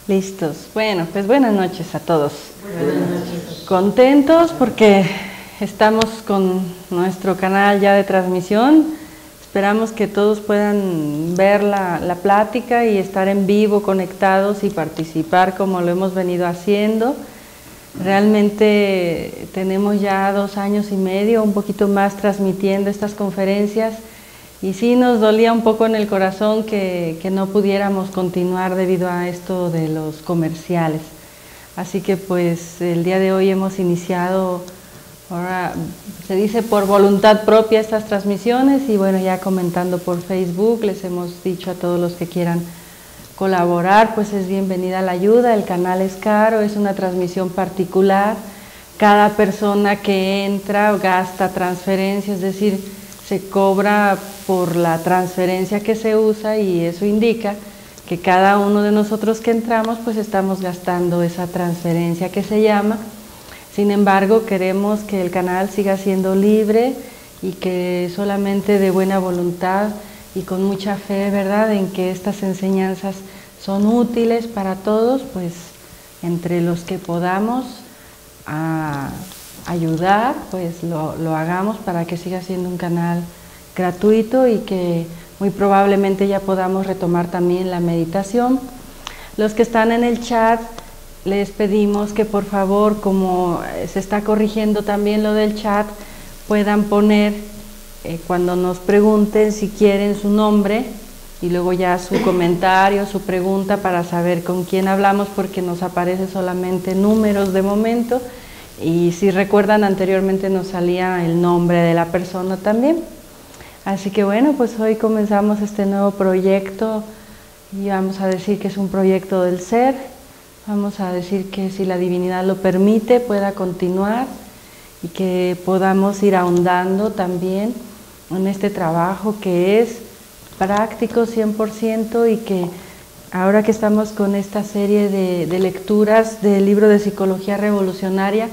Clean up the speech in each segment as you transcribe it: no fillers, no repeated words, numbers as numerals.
Listos. Bueno, pues buenas noches a todos. Buenas noches. Contentos porque estamos con nuestro canal ya de transmisión. Esperamos que todos puedan ver la plática y estar en vivo, conectados y participar como lo hemos venido haciendo. Realmente tenemos ya 2 años y medio, un poquito más, transmitiendo estas conferencias. Y sí nos dolía un poco en el corazón que no pudiéramos continuar debido a esto de los comerciales. Así que pues el día de hoy hemos iniciado, ahora se dice por voluntad propia, estas transmisiones, y bueno, ya comentando por Facebook les hemos dicho a todos los que quieran colaborar, pues es bienvenida la ayuda. El canal es caro, es una transmisión particular. Cada persona que entra gasta transferencia, es decir, se cobra por la transferencia que se usa, y eso indica que cada uno de nosotros que entramos pues estamos gastando esa transferencia que se llama. Sin embargo, queremos que el canal siga siendo libre y que solamente de buena voluntad y con mucha fe, ¿verdad?, en que estas enseñanzas son útiles para todos, pues entre los que podamos ayudar, pues lo hagamos para que siga siendo un canal gratuito y que muy probablemente ya podamos retomar también la meditación. Los que están en el chat, les pedimos que por favor, como se está corrigiendo también lo del chat, puedan poner cuando nos pregunten, si quieren, su nombre y luego ya su comentario, su pregunta, para saber con quién hablamos, porque nos aparece solamente números de momento. Y si recuerdan, anteriormente nos salía el nombre de la persona también. Así que bueno, pues hoy comenzamos este nuevo proyecto y vamos a decir que es un proyecto del ser. Vamos a decir que si la divinidad lo permite, pueda continuar y que podamos ir ahondando también en este trabajo que es práctico 100%, y que ahora que estamos con esta serie de lecturas del libro de Psicología Revolucionaria,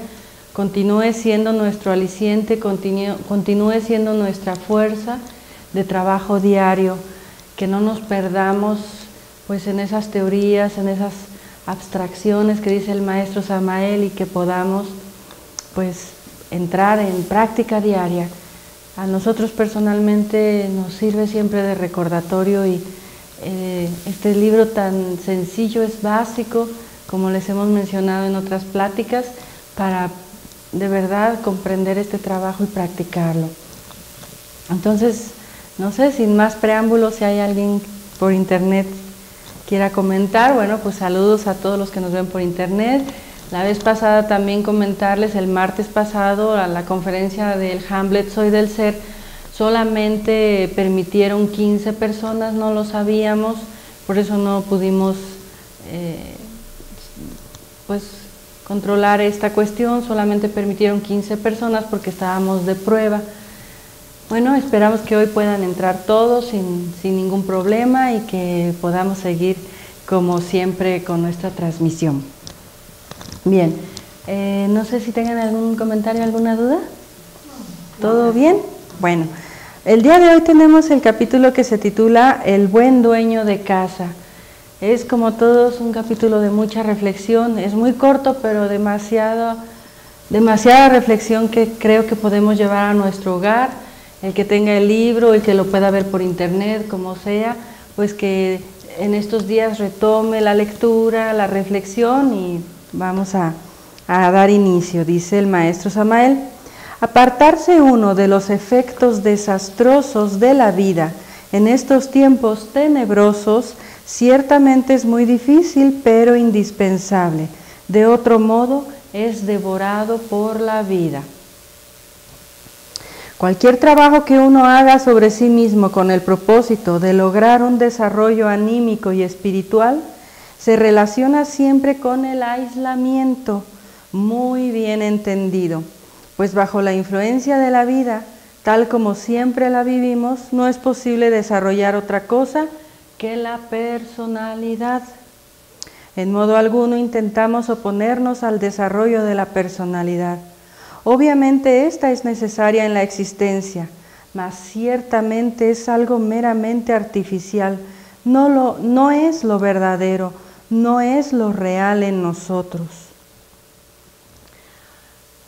continúe siendo nuestro aliciente, continúe siendo nuestra fuerza de trabajo diario, que no nos perdamos pues en esas teorías, en esas abstracciones que dice el maestro Samael, y que podamos pues entrar en práctica diaria. A nosotros personalmente nos sirve siempre de recordatorio, y este libro tan sencillo es básico, como les hemos mencionado en otras pláticas, para de verdad comprender este trabajo y practicarlo. Entonces, no sé, sin más preámbulos, si hay alguien por internet quiera comentar. Bueno, pues saludos a todos los que nos ven por internet. La vez pasada también comentarles, el martes pasado, a la conferencia del Hamlet Soy del Ser, solamente permitieron 15 personas, no lo sabíamos, por eso no pudimos pues controlar esta cuestión. Solamente permitieron 15 personas porque estábamos de prueba. Bueno, esperamos que hoy puedan entrar todos sin ningún problema y que podamos seguir como siempre con nuestra transmisión. Bien, no sé si tengan algún comentario, alguna duda. ¿Todo bien? Bueno, el día de hoy tenemos el capítulo que se titula El buen dueño de casa. Es, como todos, un capítulo de mucha reflexión. Es muy corto, pero demasiada reflexión que creo que podemos llevar a nuestro hogar. El que tenga el libro, el que lo pueda ver por internet, como sea, pues que en estos días retome la lectura, la reflexión, y vamos a dar inicio. Dice el maestro Samael: apartarse uno de los efectos desastrosos de la vida en estos tiempos tenebrosos ciertamente es muy difícil, pero indispensable. De otro modo, es devorado por la vida. Cualquier trabajo que uno haga sobre sí mismo con el propósito de lograr un desarrollo anímico y espiritual se relaciona siempre con el aislamiento, muy bien entendido, pues bajo la influencia de la vida, tal como siempre la vivimos, no es posible desarrollar otra cosa que la personalidad. En modo alguno intentamos oponernos al desarrollo de la personalidad. Obviamente esta es necesaria en la existencia, mas ciertamente es algo meramente artificial, no es lo verdadero, no es lo real en nosotros.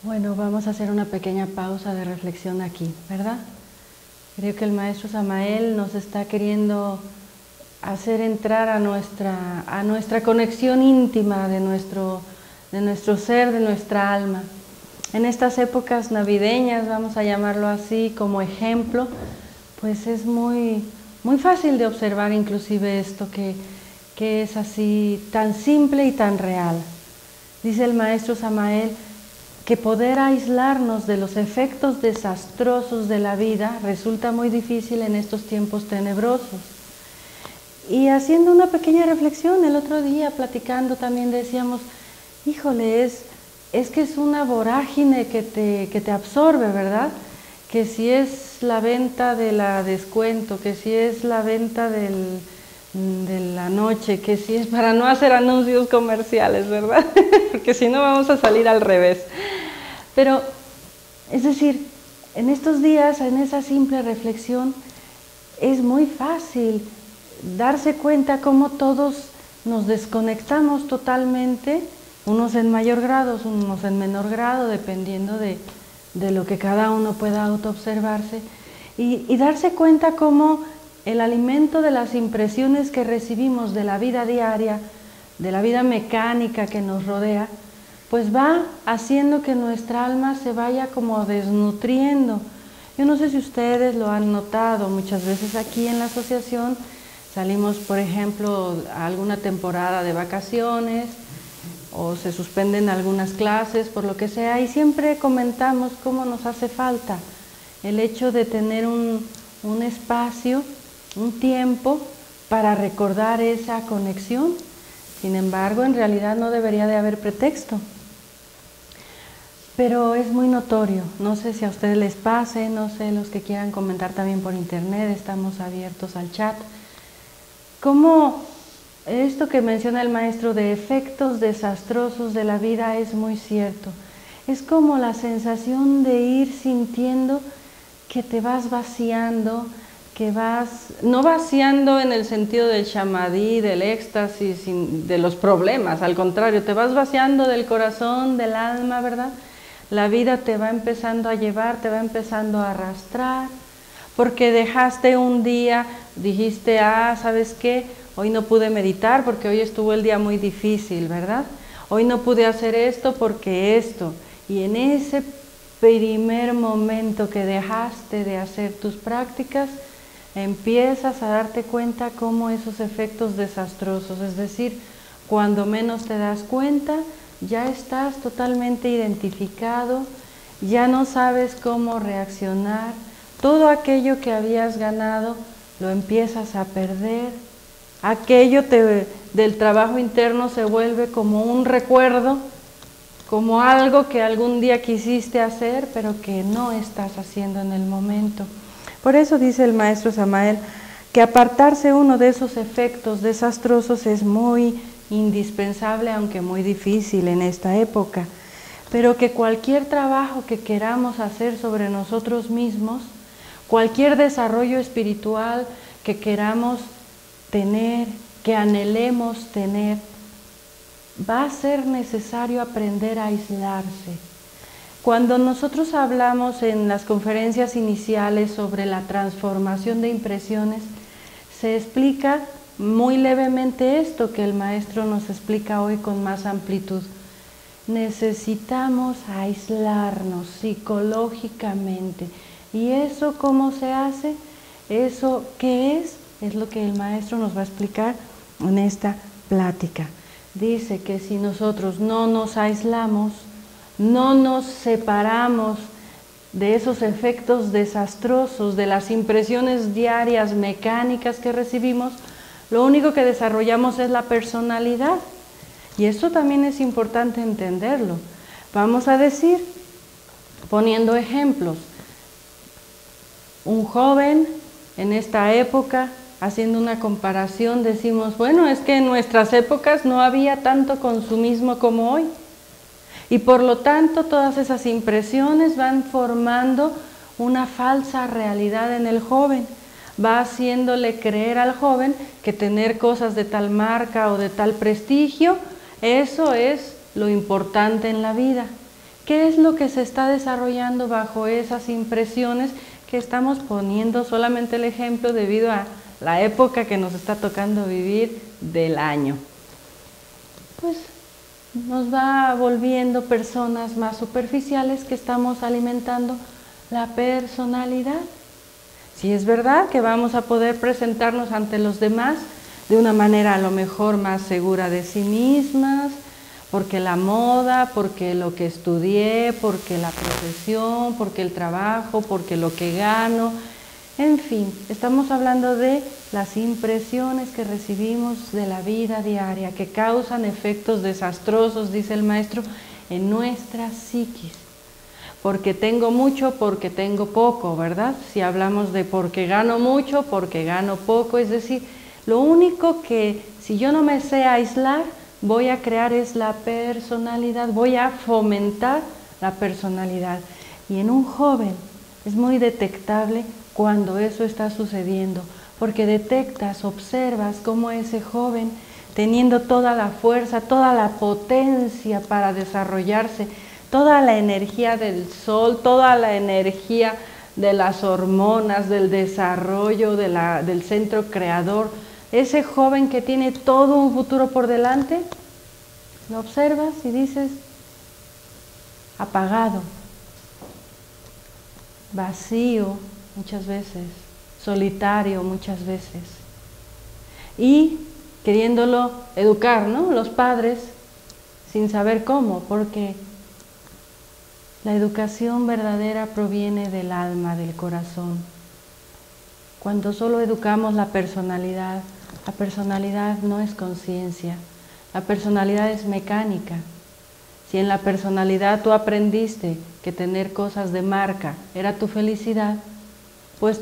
Bueno, vamos a hacer una pequeña pausa de reflexión aquí, ¿verdad? Creo que el maestro Samael nos está queriendo hacer entrar a nuestra conexión íntima de nuestro ser, de nuestra alma. En estas épocas navideñas, vamos a llamarlo así como ejemplo, pues es muy fácil de observar inclusive esto que es así tan simple y tan real. Dice el maestro Samael que poder aislarnos de los efectos desastrosos de la vida resulta muy difícil en estos tiempos tenebrosos. Y haciendo una pequeña reflexión, el otro día platicando también decíamos, híjole, es que es una vorágine que te absorbe, ¿verdad? Que si es la venta de la descuento, que si es la venta de la noche, que si es para no hacer anuncios comerciales, ¿verdad? Porque si no vamos a salir al revés. Pero, es decir, en estos días, en esa simple reflexión, es muy fácil darse cuenta cómo todos nos desconectamos totalmente, unos en mayor grado, unos en menor grado, dependiendo de lo que cada uno pueda autoobservarse, y darse cuenta cómo el alimento de las impresiones que recibimos de la vida diaria, de la vida mecánica que nos rodea, pues va haciendo que nuestra alma se vaya como desnutriendo. Yo no sé si ustedes lo han notado, muchas veces aquí en la asociación salimos, por ejemplo, a alguna temporada de vacaciones o se suspenden algunas clases, por lo que sea, y siempre comentamos cómo nos hace falta el hecho de tener un espacio, un tiempo para recordar esa conexión. Sin embargo, en realidad no debería de haber pretexto. Pero es muy notorio, no sé si a ustedes les pase, no sé, los que quieran comentar también por internet, estamos abiertos al chat. Cómo esto que menciona el maestro de efectos desastrosos de la vida es muy cierto. Es como la sensación de ir sintiendo que te vas vaciando, que vas, no vaciando en el sentido del shamadí, del éxtasis, de los problemas, al contrario, te vas vaciando del corazón, del alma, ¿verdad? La vida te va empezando a llevar, te va empezando a arrastrar, porque dejaste un día, dijiste, ¿sabes qué? Hoy no pude meditar porque hoy estuvo el día muy difícil, ¿verdad? Hoy no pude hacer esto porque esto. Y en ese primer momento que dejaste de hacer tus prácticas, empiezas a darte cuenta cómo esos efectos desastrosos, es decir, cuando menos te das cuenta, ya estás totalmente identificado, ya no sabes cómo reaccionar, todo aquello que habías ganado lo empiezas a perder, aquello del trabajo interno se vuelve como un recuerdo, como algo que algún día quisiste hacer, pero que no estás haciendo en el momento. Por eso dice el maestro Samael que apartarse uno de esos efectos desastrosos es muy indispensable, aunque muy difícil en esta época, pero que cualquier trabajo que queramos hacer sobre nosotros mismos, cualquier desarrollo espiritual que queramos tener, que anhelemos tener, va a ser necesario aprender a aislarse. Cuando nosotros hablamos en las conferencias iniciales sobre la transformación de impresiones, se explica muy levemente esto que el maestro nos explica hoy con más amplitud. Necesitamos aislarnos psicológicamente. ¿Y eso cómo se hace? ¿Eso qué es? Es lo que el maestro nos va a explicar en esta plática. Dice que si nosotros no nos aislamos, no nos separamos de esos efectos desastrosos, de las impresiones diarias mecánicas que recibimos, lo único que desarrollamos es la personalidad. Y eso también es importante entenderlo. Vamos a decir, poniendo ejemplos, un joven en esta época, haciendo una comparación, decimos, bueno, es que en nuestras épocas no había tanto consumismo como hoy. Y por lo tanto, todas esas impresiones van formando una falsa realidad en el joven. va haciéndole creer al joven que tener cosas de tal marca o de tal prestigio, eso es lo importante en la vida. ¿Qué es lo que se está desarrollando bajo esas impresiones que estamos poniendo solamente el ejemplo debido a la época que nos está tocando vivir del año? Pues nos va volviendo personas más superficiales que estamos alimentando la personalidad. Si es verdad que vamos a poder presentarnos ante los demás de una manera a lo mejor más segura de sí mismas, porque la moda, porque lo que estudié, porque la profesión, porque el trabajo, porque lo que gano, en fin, estamos hablando de las impresiones que recibimos de la vida diaria, que causan efectos desastrosos, dice el maestro, en nuestra psiquis. Porque tengo mucho, porque tengo poco, ¿verdad? Si hablamos de porque gano mucho, porque gano poco, es decir, lo único que si yo no me sé aislar, voy a crear es la personalidad, voy a fomentar la personalidad. Y en un joven es muy detectable cuando eso está sucediendo, porque detectas, observas cómo ese joven, teniendo toda la fuerza, toda la potencia para desarrollarse, toda la energía del sol, toda la energía de las hormonas, del desarrollo, del centro creador, ese joven que tiene todo un futuro por delante, lo observas y dices, apagado, vacío muchas veces, solitario muchas veces, y queriéndolo educar, ¿no? Los padres, sin saber cómo, porque la educación verdadera proviene del alma, del corazón. Cuando solo educamos la personalidad no es conciencia, la personalidad es mecánica. Si en la personalidad tú aprendiste que tener cosas de marca era tu felicidad, pues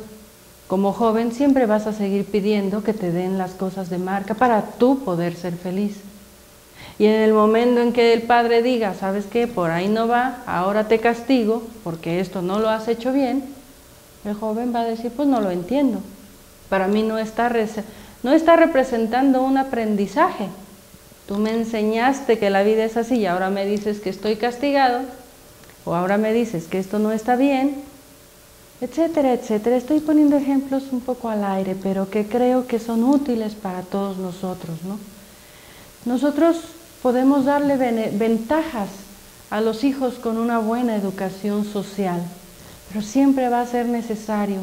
como joven siempre vas a seguir pidiendo que te den las cosas de marca para tú poder ser feliz. Y en el momento en que el padre diga, ¿sabes qué? Por ahí no va, ahora te castigo porque esto no lo has hecho bien, el joven va a decir, pues no lo entiendo. Para mí no está representando un aprendizaje. Tú me enseñaste que la vida es así y ahora me dices que estoy castigado, o ahora me dices que esto no está bien, etcétera, etcétera. Estoy poniendo ejemplos un poco al aire, pero que creo que son útiles para todos nosotros, ¿no? Nosotros podemos darle ventajas a los hijos con una buena educación social, pero siempre va a ser necesario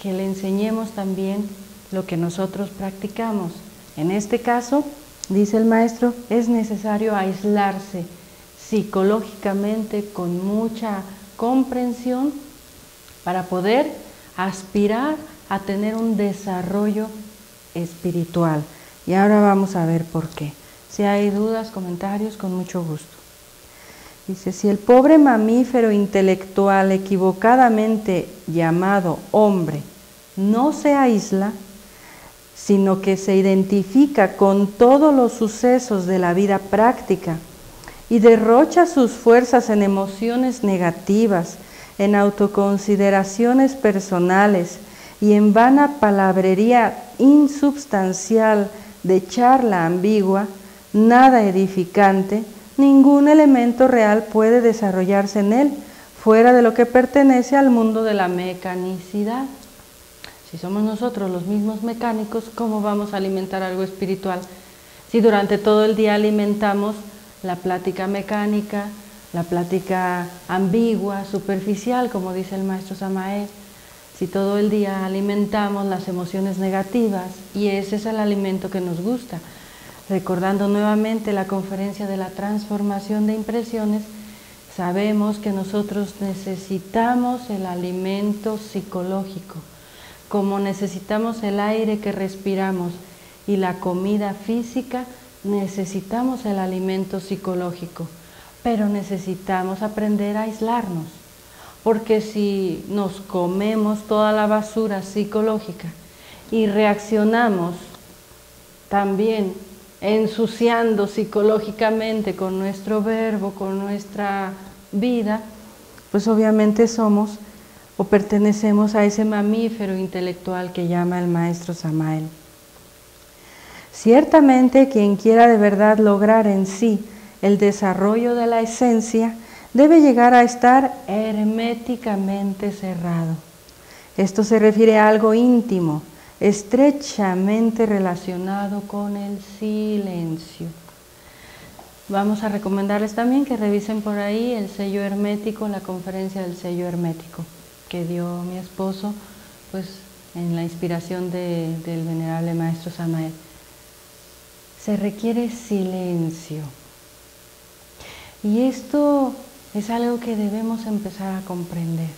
que le enseñemos también lo que nosotros practicamos. En este caso, dice el maestro, es necesario aislarse psicológicamente con mucha comprensión para poder aspirar a tener un desarrollo espiritual. Y ahora vamos a ver por qué. Si hay dudas, comentarios, con mucho gusto. Dice, si el pobre mamífero intelectual equivocadamente llamado hombre no se aísla, sino que se identifica con todos los sucesos de la vida práctica y derrocha sus fuerzas en emociones negativas, en autoconsideraciones personales y en vana palabrería insubstancial de charla ambigua, nada edificante, ningún elemento real puede desarrollarse en él, fuera de lo que pertenece al mundo de la mecanicidad. Si somos nosotros los mismos mecánicos, ¿cómo vamos a alimentar algo espiritual? Si durante todo el día alimentamos la plática mecánica, la plática ambigua, superficial, como dice el maestro Samael, si todo el día alimentamos las emociones negativas, y ese es el alimento que nos gusta. Recordando nuevamente la conferencia de la transformación de impresiones, sabemos que nosotros necesitamos el alimento psicológico, como necesitamos el aire que respiramos y la comida física, necesitamos el alimento psicológico, pero necesitamos aprender a aislarnos, porque si nos comemos toda la basura psicológica y reaccionamos también ensuciando psicológicamente con nuestro verbo, con nuestra vida, pues obviamente somos o pertenecemos a ese mamífero intelectual que llama el maestro Samael. Ciertamente quien quiera de verdad lograr en sí el desarrollo de la esencia debe llegar a estar herméticamente cerrado. Esto se refiere a algo íntimo, estrechamente relacionado con el silencio. Vamos a recomendarles también que revisen por ahí el sello hermético, la conferencia del sello hermético que dio mi esposo, pues en la inspiración del venerable maestro Samael. Se requiere silencio. Y esto es algo que debemos empezar a comprender.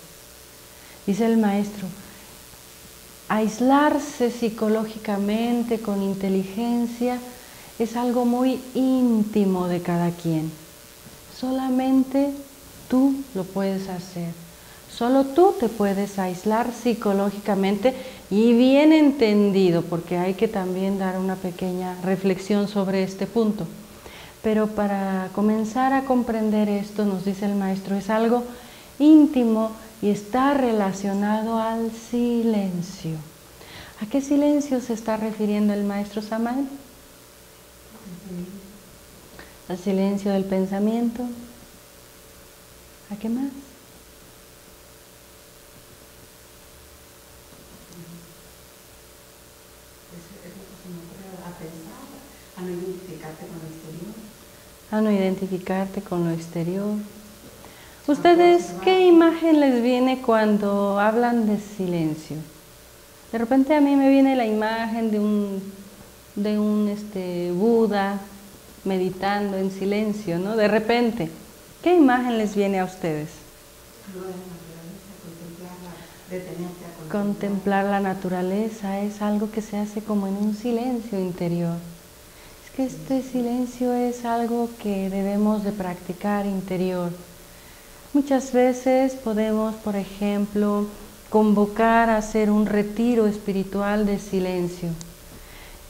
Dice el maestro, aislarse psicológicamente con inteligencia es algo muy íntimo de cada quien. Solamente tú lo puedes hacer. Solo tú te puedes aislar psicológicamente y bien entendido, porque hay que también dar una pequeña reflexión sobre este punto. Pero para comenzar a comprender esto, nos dice el maestro, es algo íntimo y está relacionado al silencio. ¿A qué silencio se está refiriendo el maestro Samael? Al silencio del pensamiento. ¿A qué más? A no identificarte con lo exterior. A no identificarte con lo exterior. ¿Ustedes qué imagen les viene cuando hablan de silencio? De repente a mí me viene la imagen de un Buda meditando en silencio, ¿no? De repente, ¿qué imagen les viene a ustedes? Contemplar la naturaleza es algo que se hace como en un silencio interior. Es que este silencio es algo que debemos de practicar interior. Muchas veces podemos, por ejemplo, convocar a hacer un retiro espiritual de silencio.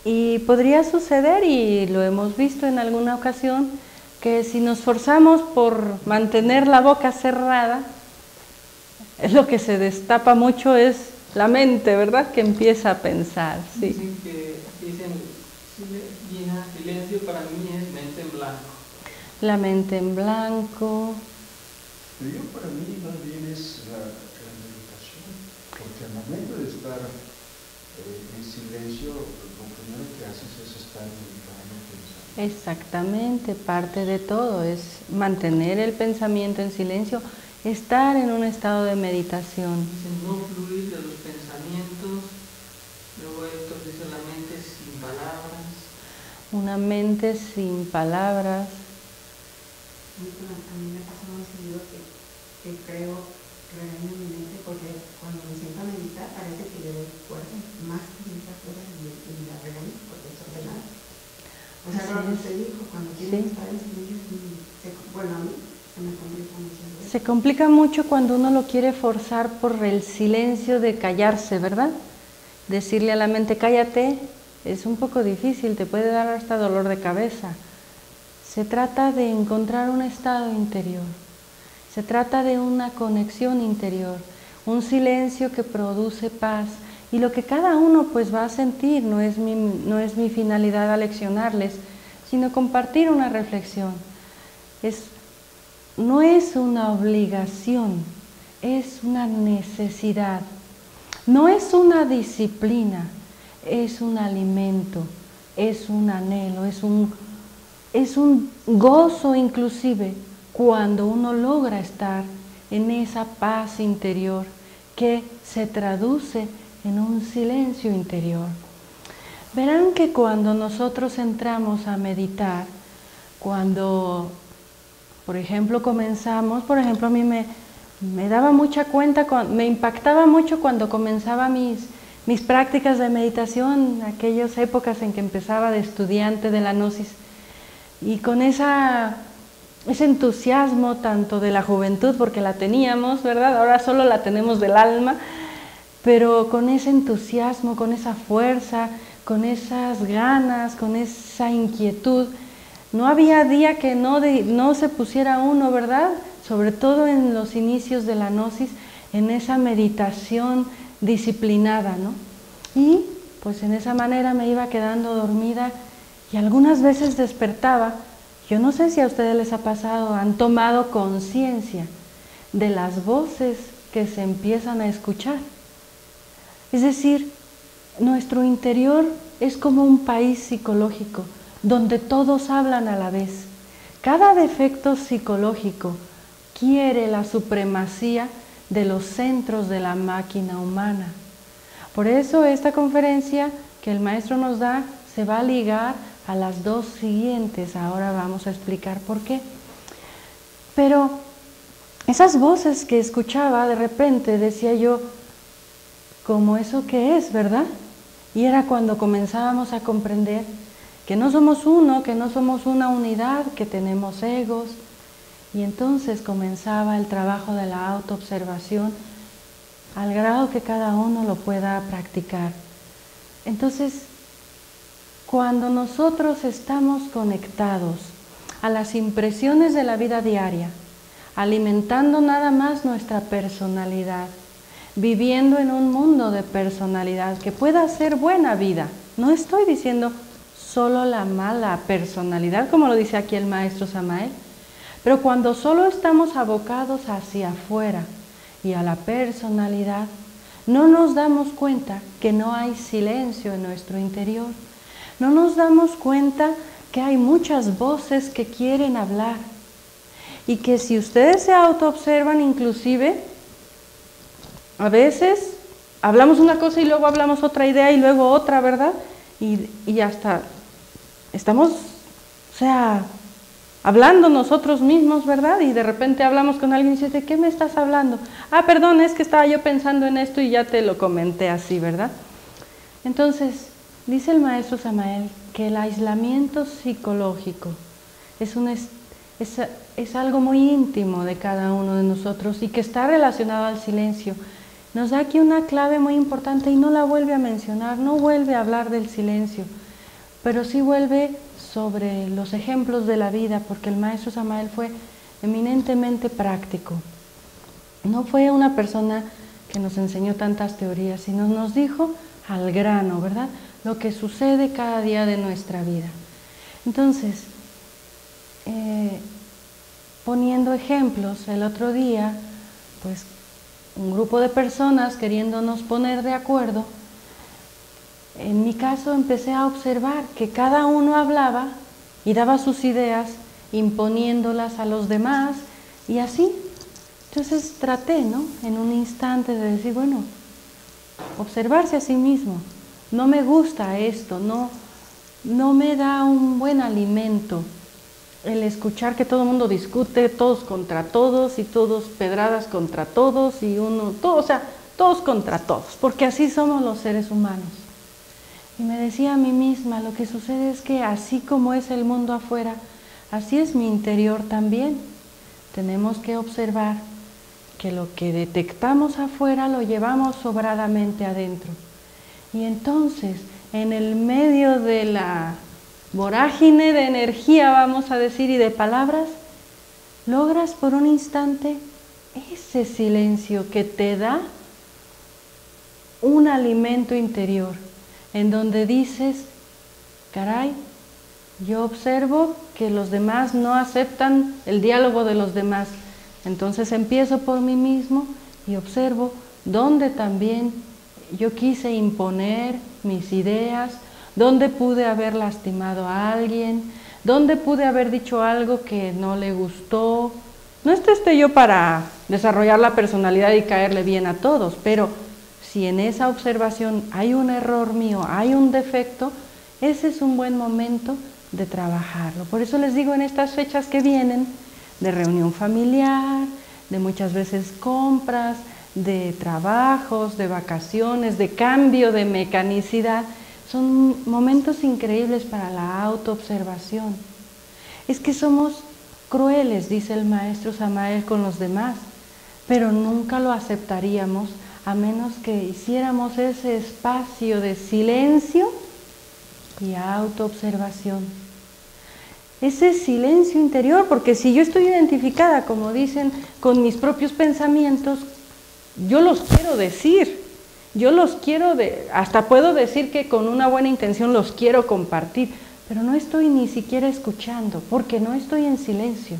Y podría suceder, y lo hemos visto en alguna ocasión, que si nos forzamos por mantener la boca cerrada, lo que se destapa mucho es la mente, ¿verdad? Que empieza a pensar. Sí. Dicen silencio para mí es mente en blanco. La mente en blanco. Pero yo para mí más bien es la meditación, porque al momento de estar en silencio, lo primero que haces es estar meditando, pensando. Exactamente, parte de todo es mantener el pensamiento en silencio, estar en un estado de meditación. Dicen no fluir de los pensamientos, luego esto dice la mente sin palabras. Una mente sin palabras. A mí me pasa muy seguido que creo, regaño mi mente porque cuando me siento a meditar parece que le doy fuerza, más que muchas cosas y la regaño porque es ordenada. O sea, lo que usted dijo, cuando quieren estar en silencio, bueno, a mí se me complica muchas veces. Se complica mucho cuando uno lo quiere forzar por el silencio de callarse, ¿verdad? Decirle a la mente, cállate, es un poco difícil, te puede dar hasta dolor de cabeza. Se trata de encontrar un estado interior, se trata de una conexión interior, un silencio que produce paz y lo que cada uno pues va a sentir, no es mi finalidad aleccionarles, sino compartir una reflexión. No es una obligación, es una necesidad, no es una disciplina, es un alimento, es un anhelo, es un gozo inclusive cuando uno logra estar en esa paz interior que se traduce en un silencio interior. Verán que cuando nosotros entramos a meditar, cuando, por ejemplo, comenzamos, a mí me daba mucha cuenta, me impactaba mucho cuando comenzaba mis prácticas de meditación, aquellas épocas en que empezaba de estudiante de la Gnosis, y con ese entusiasmo tanto de la juventud, porque la teníamos, ¿verdad? Ahora solo la tenemos del alma, pero con ese entusiasmo, con esa fuerza, con esas ganas, con esa inquietud, no había día que no se pusiera uno, ¿verdad? Sobre todo en los inicios de la Gnosis, en esa meditación disciplinada, ¿no? Y pues en esa manera me iba quedando dormida y algunas veces despertaba. Yo no sé si a ustedes les ha pasado, han tomado conciencia de las voces que se empiezan a escuchar. Es decir, nuestro interior es como un país psicológico donde todos hablan a la vez. Cada defecto psicológico quiere la supremacía de los centros de la máquina humana. Por eso esta conferencia que el maestro nos da se va a ligar a las dos siguientes. Ahora vamos a explicar por qué. Pero esas voces que escuchaba, de repente decía yo, ¿cómo eso qué es, verdad? Y era cuando comenzábamos a comprender que no somos uno, que no somos una unidad, que tenemos egos. Y entonces comenzaba el trabajo de la autoobservación al grado que cada uno lo pueda practicar. Entonces, cuando nosotros estamos conectados a las impresiones de la vida diaria, alimentando nada más nuestra personalidad, viviendo en un mundo de personalidad que pueda ser buena vida, no estoy diciendo solo la mala personalidad, como lo dice aquí el maestro Samael, pero cuando solo estamos abocados hacia afuera y a la personalidad, no nos damos cuenta que no hay silencio en nuestro interior. No nos damos cuenta que hay muchas voces que quieren hablar. Y que si ustedes se autoobservan, inclusive, a veces hablamos una cosa y luego hablamos otra idea y luego otra, ¿verdad? Y hasta estamos, hablando nosotros mismos, ¿verdad? Y de repente hablamos con alguien y dice, ¿de qué me estás hablando? Ah, perdón, es que estaba yo pensando en esto y ya te lo comenté así, ¿verdad? Entonces, dice el maestro Samael que el aislamiento psicológico es algo muy íntimo de cada uno de nosotros y que está relacionado al silencio. Nos da aquí una clave muy importante y no la vuelve a mencionar, no vuelve a hablar del silencio, pero sí vuelve sobre los ejemplos de la vida, porque el maestro Samael fue eminentemente práctico. No fue una persona que nos enseñó tantas teorías, sino nos dijo al grano, ¿verdad? Lo que sucede cada día de nuestra vida. Entonces, poniendo ejemplos, el otro día, pues un grupo de personas queriéndonos poner de acuerdo, en mi caso empecé a observar que cada uno hablaba y daba sus ideas imponiéndolas a los demás y así. Entonces traté, ¿no?, en un instante de decir, bueno, observarse a sí mismo. No me gusta esto, no me da un buen alimento el escuchar que todo el mundo discute, todos contra todos y todos pedradas contra todos y todos contra todos, porque así somos los seres humanos. Y me decía a mí misma, lo que sucede es que así como es el mundo afuera, así es mi interior también. Tenemos que observar que lo que detectamos afuera lo llevamos sobradamente adentro. Y entonces, en el medio de la vorágine de energía, vamos a decir, y de palabras, logras por un instante ese silencio que te da un alimento interior, en donde dices, caray, yo observo que los demás no aceptan el diálogo de los demás, entonces empiezo por mí mismo y observo dónde también yo quise imponer mis ideas, dónde pude haber lastimado a alguien, dónde pude haber dicho algo que no le gustó. No esté yo para desarrollar la personalidad y caerle bien a todos, pero si en esa observación hay un error mío, hay un defecto, ese es un buen momento de trabajarlo. Por eso les digo, en estas fechas que vienen, de reunión familiar, de muchas veces compras, de trabajos, de vacaciones, de cambio de mecanicidad, son momentos increíbles para la autoobservación. Es que somos crueles, dice el maestro Samael, con los demás, pero nunca lo aceptaríamos a menos que hiciéramos ese espacio de silencio y autoobservación. Ese silencio interior, porque si yo estoy identificada, como dicen, con mis propios pensamientos, yo los quiero decir, hasta puedo decir que con una buena intención los quiero compartir, pero no estoy ni siquiera escuchando, porque no estoy en silencio.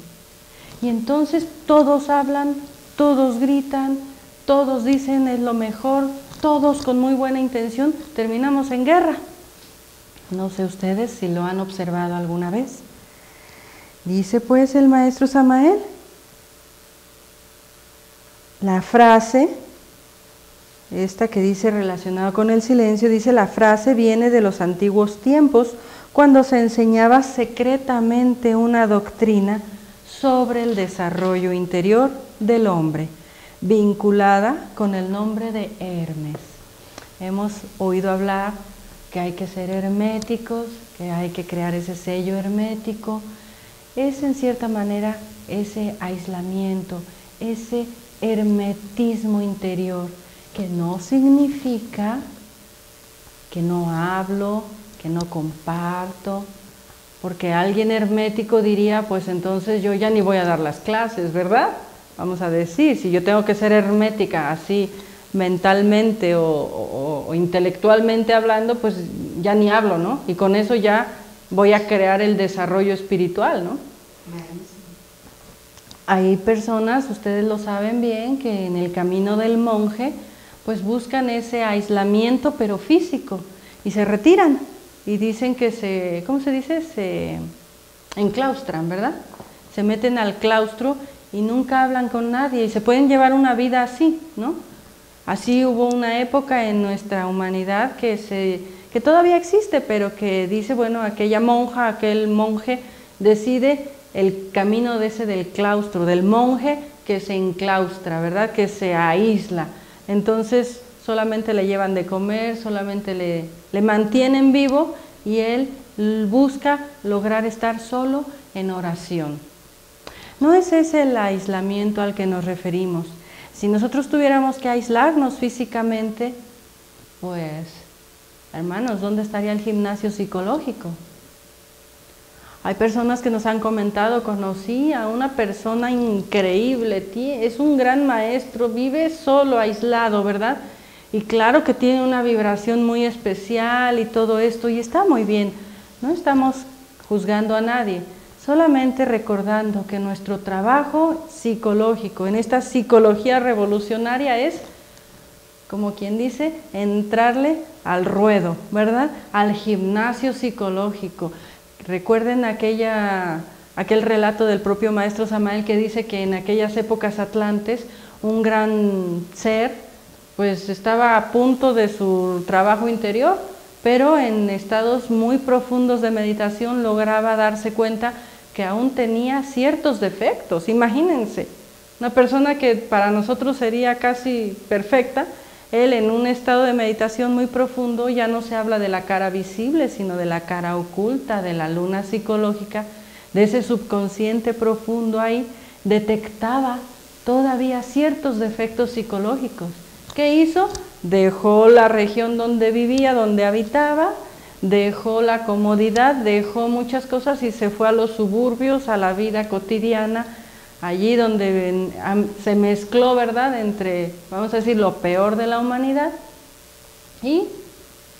Y entonces todos hablan, todos gritan, todos dicen es lo mejor, todos con muy buena intención, terminamos en guerra. No sé ustedes si lo han observado alguna vez. Dice pues el maestro Samael, la frase, esta que dice relacionada con el silencio, dice la frase viene de los antiguos tiempos, cuando se enseñaba secretamente una doctrina sobre el desarrollo interior del hombre, vinculada con el nombre de Hermes. Hemos oído hablar que hay que ser herméticos, que hay que crear ese sello hermético. Es en cierta manera ese aislamiento, ese hermetismo interior, que no significa que no hablo, que no comparto, porque alguien hermético diría, pues entonces yo ya ni voy a dar las clases, ¿verdad? Vamos a decir, si yo tengo que ser hermética así mentalmente o intelectualmente hablando, pues ya ni hablo, ¿no? Y con eso ya voy a crear el desarrollo espiritual, ¿no? Hay personas, ustedes lo saben bien, que en el camino del monje, pues buscan ese aislamiento pero físico y se retiran y dicen que ¿cómo se dice? Se enclaustran, ¿verdad? Se meten al claustro y nunca hablan con nadie y se pueden llevar una vida así, ¿no? Así hubo una época en nuestra humanidad que todavía existe, pero que dice, bueno, aquella monja, aquel monje decide el camino del claustro, del monje que se enclaustra, ¿verdad? Que se aísla. Entonces solamente le llevan de comer, solamente le mantienen vivo y él busca lograr estar solo en oración. No es ese el aislamiento al que nos referimos. Si nosotros tuviéramos que aislarnos físicamente, pues, hermanos, ¿dónde estaría el gimnasio psicológico? Hay personas que nos han comentado, conocí a una persona increíble, es un gran maestro, vive solo, aislado, ¿verdad? Y claro que tiene una vibración muy especial y todo esto, y está muy bien. No estamos juzgando a nadie, solamente recordando que nuestro trabajo psicológico, en esta psicología revolucionaria es, como quien dice, entrarle al ruedo, ¿verdad? Al gimnasio psicológico. Recuerden aquel relato del propio maestro Samael que dice que en aquellas épocas atlantes un gran ser pues estaba a punto de su trabajo interior, pero en estados muy profundos de meditación lograba darse cuenta que aún tenía ciertos defectos. Imagínense, una persona que para nosotros sería casi perfecta, él en un estado de meditación muy profundo ya no se habla de la cara visible, sino de la cara oculta, de la luna psicológica, de ese subconsciente profundo ahí, detectaba todavía ciertos defectos psicológicos. ¿Qué hizo? Dejó la región donde vivía, donde habitaba, dejó la comodidad, dejó muchas cosas y se fue a los suburbios, a la vida cotidiana, allí donde se mezcló, ¿verdad?, entre, vamos a decir, lo peor de la humanidad, y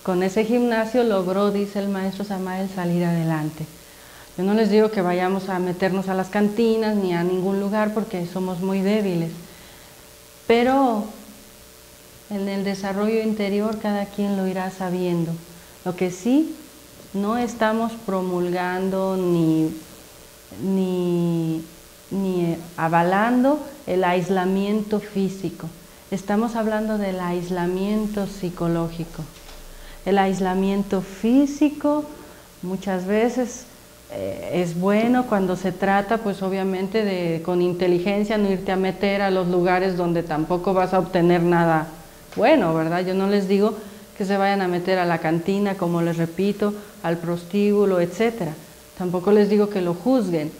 con ese gimnasio logró, dice el maestro Samael, salir adelante. Yo no les digo que vayamos a meternos a las cantinas ni a ningún lugar porque somos muy débiles, pero en el desarrollo interior cada quien lo irá sabiendo. Lo que sí, no estamos promulgando ni avalando el aislamiento físico. Estamos hablando del aislamiento psicológico. El aislamiento físico muchas veces es bueno cuando se trata, pues obviamente, de con inteligencia no irte a meter a los lugares donde tampoco vas a obtener nada bueno, ¿verdad? Yo no les digo que se vayan a meter a la cantina, como les repito, al prostíbulo, etcétera. Tampoco les digo que lo juzguen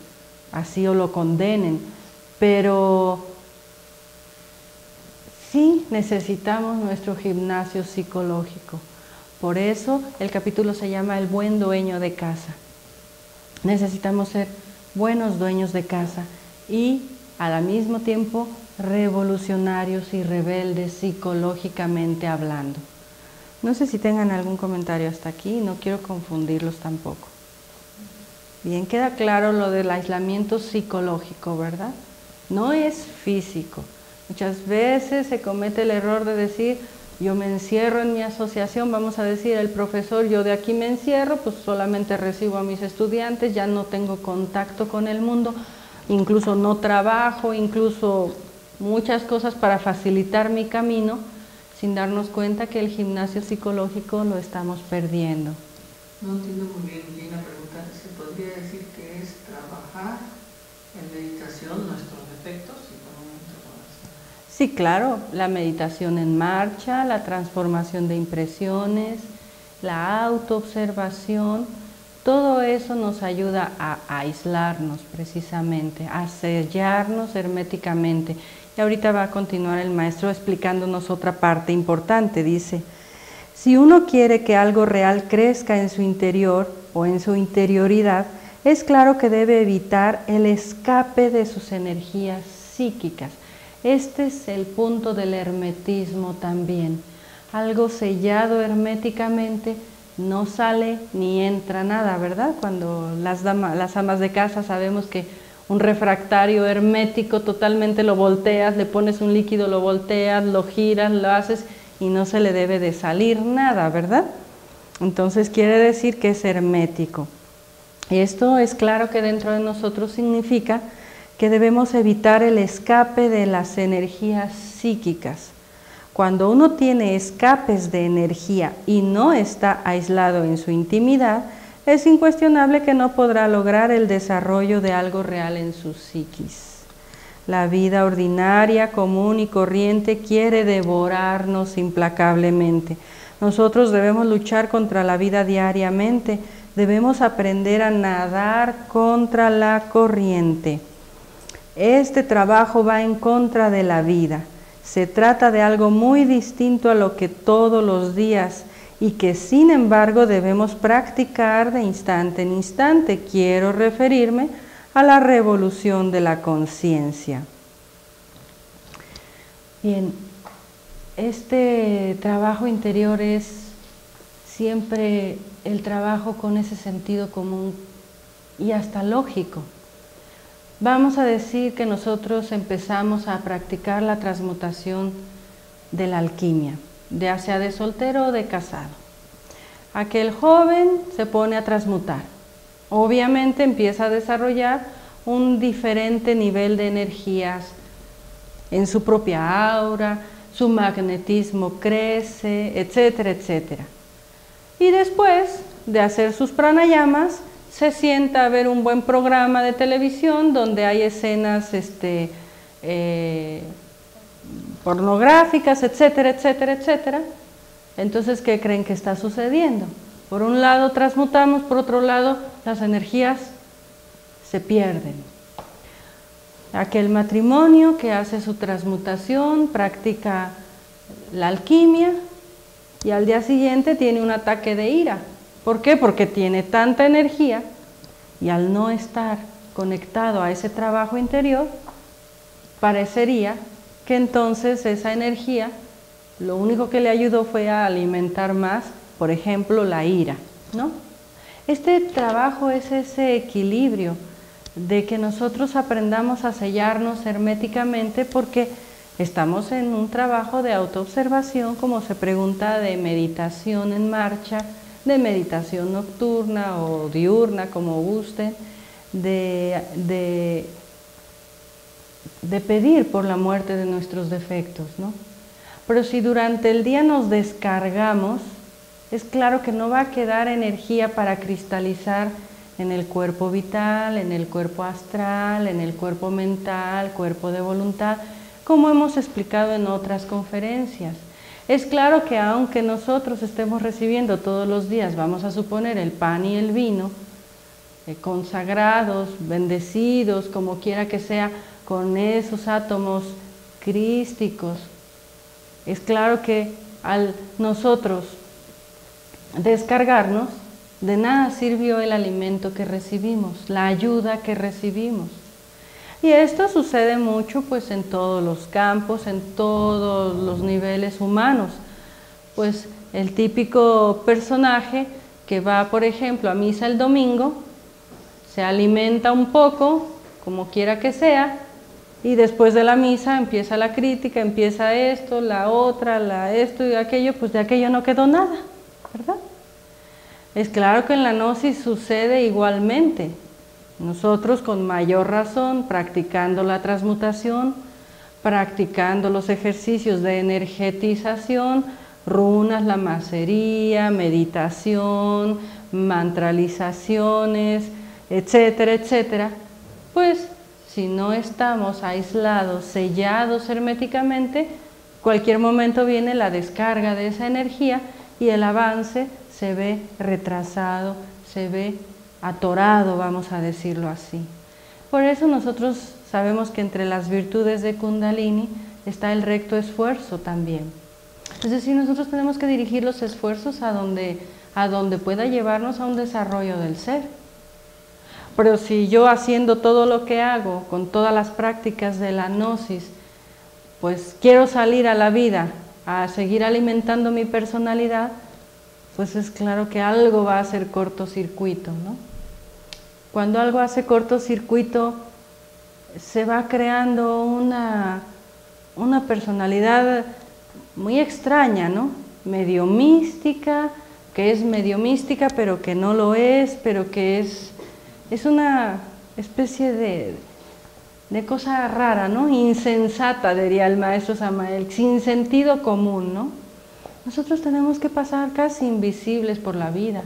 así o lo condenen, pero sí necesitamos nuestro gimnasio psicológico. Por eso el capítulo se llama El buen dueño de casa. Necesitamos ser buenos dueños de casa y al mismo tiempo revolucionarios y rebeldes psicológicamente hablando. No sé si tengan algún comentario hasta aquí, no quiero confundirlos tampoco. Bien, queda claro lo del aislamiento psicológico, ¿verdad? No es físico. Muchas veces se comete el error de decir, yo me encierro en mi asociación, vamos a decir, el profesor, yo de aquí me encierro, pues solamente recibo a mis estudiantes, ya no tengo contacto con el mundo, incluso no trabajo, incluso muchas cosas para facilitar mi camino, sin darnos cuenta que el gimnasio psicológico lo estamos perdiendo. No entiendo muy bien, Gina, preguntar, ¿se podría decir que es trabajar en meditación nuestros defectos? Sí, claro, la meditación en marcha, la transformación de impresiones, la autoobservación, todo eso nos ayuda a aislarnos precisamente, a sellarnos herméticamente. Y ahorita va a continuar el maestro explicándonos otra parte importante, dice, si uno quiere que algo real crezca en su interior o en su interioridad, es claro que debe evitar el escape de sus energías psíquicas. Este es el punto del hermetismo también. Algo sellado herméticamente no sale ni entra nada, ¿verdad? Cuando las amas de casa sabemos que un refractario hermético totalmente lo volteas, le pones un líquido, lo volteas, lo giras, lo haces y no se le debe de salir nada, ¿verdad? Entonces quiere decir que es hermético. Esto es claro que dentro de nosotros significa que debemos evitar el escape de las energías psíquicas. Cuando uno tiene escapes de energía y no está aislado en su intimidad, es incuestionable que no podrá lograr el desarrollo de algo real en su psiquis. La vida ordinaria, común y corriente quiere devorarnos implacablemente. Nosotros debemos luchar contra la vida diariamente, debemos aprender a nadar contra la corriente. Este trabajo va en contra de la vida. Se trata de algo muy distinto a lo que todos los días y que sin embargo debemos practicar de instante en instante. Quiero referirme a la revolución de la conciencia. Bien, este trabajo interior es siempre el trabajo con ese sentido común y hasta lógico. Vamos a decir que nosotros empezamos a practicar la transmutación de la alquimia, ya sea de soltero o de casado. Aquel joven se pone a transmutar. Obviamente empieza a desarrollar un diferente nivel de energías en su propia aura, su magnetismo crece, etcétera, etcétera. Y después de hacer sus pranayamas, se sienta a ver un buen programa de televisión donde hay escenas pornográficas, etcétera, etcétera, etcétera. Entonces, ¿qué creen que está sucediendo? Por un lado transmutamos, por otro lado las energías se pierden. Aquel matrimonio que hace su transmutación, practica la alquimia y al día siguiente tiene un ataque de ira. ¿Por qué? Porque tiene tanta energía y al no estar conectado a ese trabajo interior, parecería que entonces esa energía lo único que le ayudó fue a alimentar más, por ejemplo, la ira, ¿no? Este trabajo es ese equilibrio de que nosotros aprendamos a sellarnos herméticamente porque estamos en un trabajo de autoobservación, como se pregunta, de meditación en marcha, de meditación nocturna o diurna, como gusten, de pedir por la muerte de nuestros defectos, ¿no? Pero si durante el día nos descargamos, es claro que no va a quedar energía para cristalizar en el cuerpo vital, en el cuerpo astral, en el cuerpo mental, cuerpo de voluntad, como hemos explicado en otras conferencias. Es claro que aunque nosotros estemos recibiendo todos los días, vamos a suponer, el pan y el vino, consagrados, bendecidos, como quiera que sea, con esos átomos crísticos, es claro que al nosotros descargarnos, de nada sirvió el alimento que recibimos, la ayuda que recibimos. Y esto sucede mucho pues en todos los campos, en todos los niveles humanos. Pues el típico personaje que va, por ejemplo, a misa el domingo, se alimenta un poco, como quiera que sea, y después de la misa empieza la crítica, empieza esto, la otra, esto y aquello, pues de aquello no quedó nada, ¿verdad? Es claro que en la gnosis sucede igualmente. Nosotros con mayor razón, practicando la transmutación, practicando los ejercicios de energetización, runas, la macería, meditación, mantralizaciones, etcétera, etcétera, pues si no estamos aislados, sellados herméticamente, cualquier momento viene la descarga de esa energía y el avance se ve retrasado, se ve atorado, vamos a decirlo así. Por eso nosotros sabemos que entre las virtudes de Kundalini está el recto esfuerzo también. Es decir, nosotros tenemos que dirigir los esfuerzos a donde pueda llevarnos a un desarrollo del ser. Pero si yo haciendo todo lo que hago, con todas las prácticas de la gnosis, pues quiero salir a la vida, a seguir alimentando mi personalidad, pues es claro que algo va a hacer cortocircuito, ¿no? Cuando algo hace cortocircuito, se va creando una personalidad muy extraña, ¿no? Medio mística, que es medio mística, pero que no lo es, pero que es una especie de cosa rara, ¿no? Insensata, diría el maestro Samael, sin sentido común, ¿no? Nosotros tenemos que pasar casi invisibles por la vida.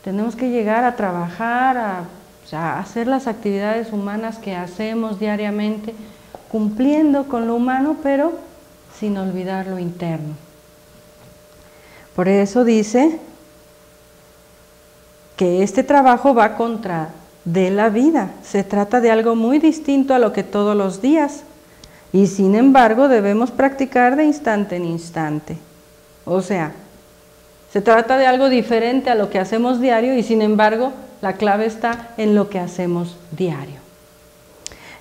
Tenemos que llegar a trabajar, a hacer las actividades humanas que hacemos diariamente, cumpliendo con lo humano, pero sin olvidar lo interno. Por eso dice que este trabajo va contra de la vida. Se trata de algo muy distinto a lo que todos los días, y sin embargo debemos practicar de instante en instante. O sea, se trata de algo diferente a lo que hacemos diario y sin embargo la clave está en lo que hacemos diario.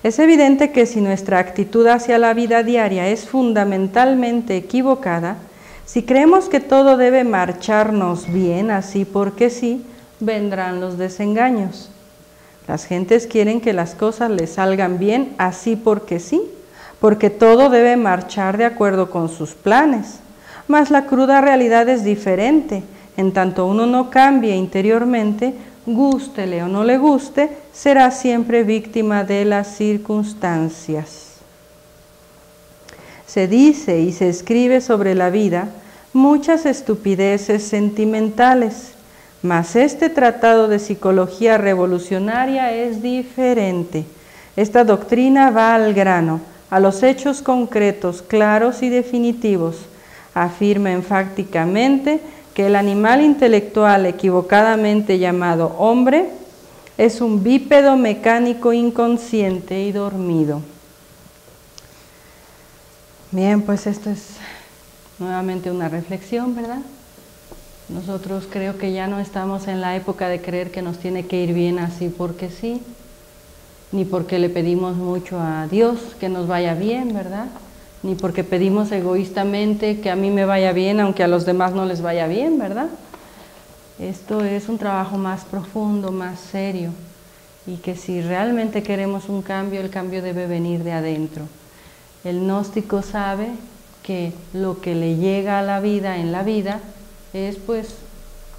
Es evidente que si nuestra actitud hacia la vida diaria es fundamentalmente equivocada, si creemos que todo debe marcharnos bien, así porque sí, vendrán los desengaños. Las gentes quieren que las cosas les salgan bien, así porque sí, porque todo debe marchar de acuerdo con sus planes. Mas la cruda realidad es diferente. En tanto uno no cambie interiormente, gústele o no le guste, será siempre víctima de las circunstancias. Se dice y se escribe sobre la vida muchas estupideces sentimentales, mas este tratado de psicología revolucionaria es diferente. Esta doctrina va al grano, a los hechos concretos, claros y definitivos. Afirma enfáticamente que el animal intelectual equivocadamente llamado hombre es un bípedo mecánico inconsciente y dormido. Bien, pues esto es nuevamente una reflexión, ¿verdad? Nosotros creo que ya no estamos en la época de creer que nos tiene que ir bien así porque sí, ni porque le pedimos mucho a Dios que nos vaya bien, ¿verdad? Ni porque pedimos egoístamente que a mí me vaya bien, aunque a los demás no les vaya bien, ¿verdad? Esto es un trabajo más profundo, más serio, y que si realmente queremos un cambio, el cambio debe venir de adentro. El gnóstico sabe que lo que le llega a la vida en la vida es pues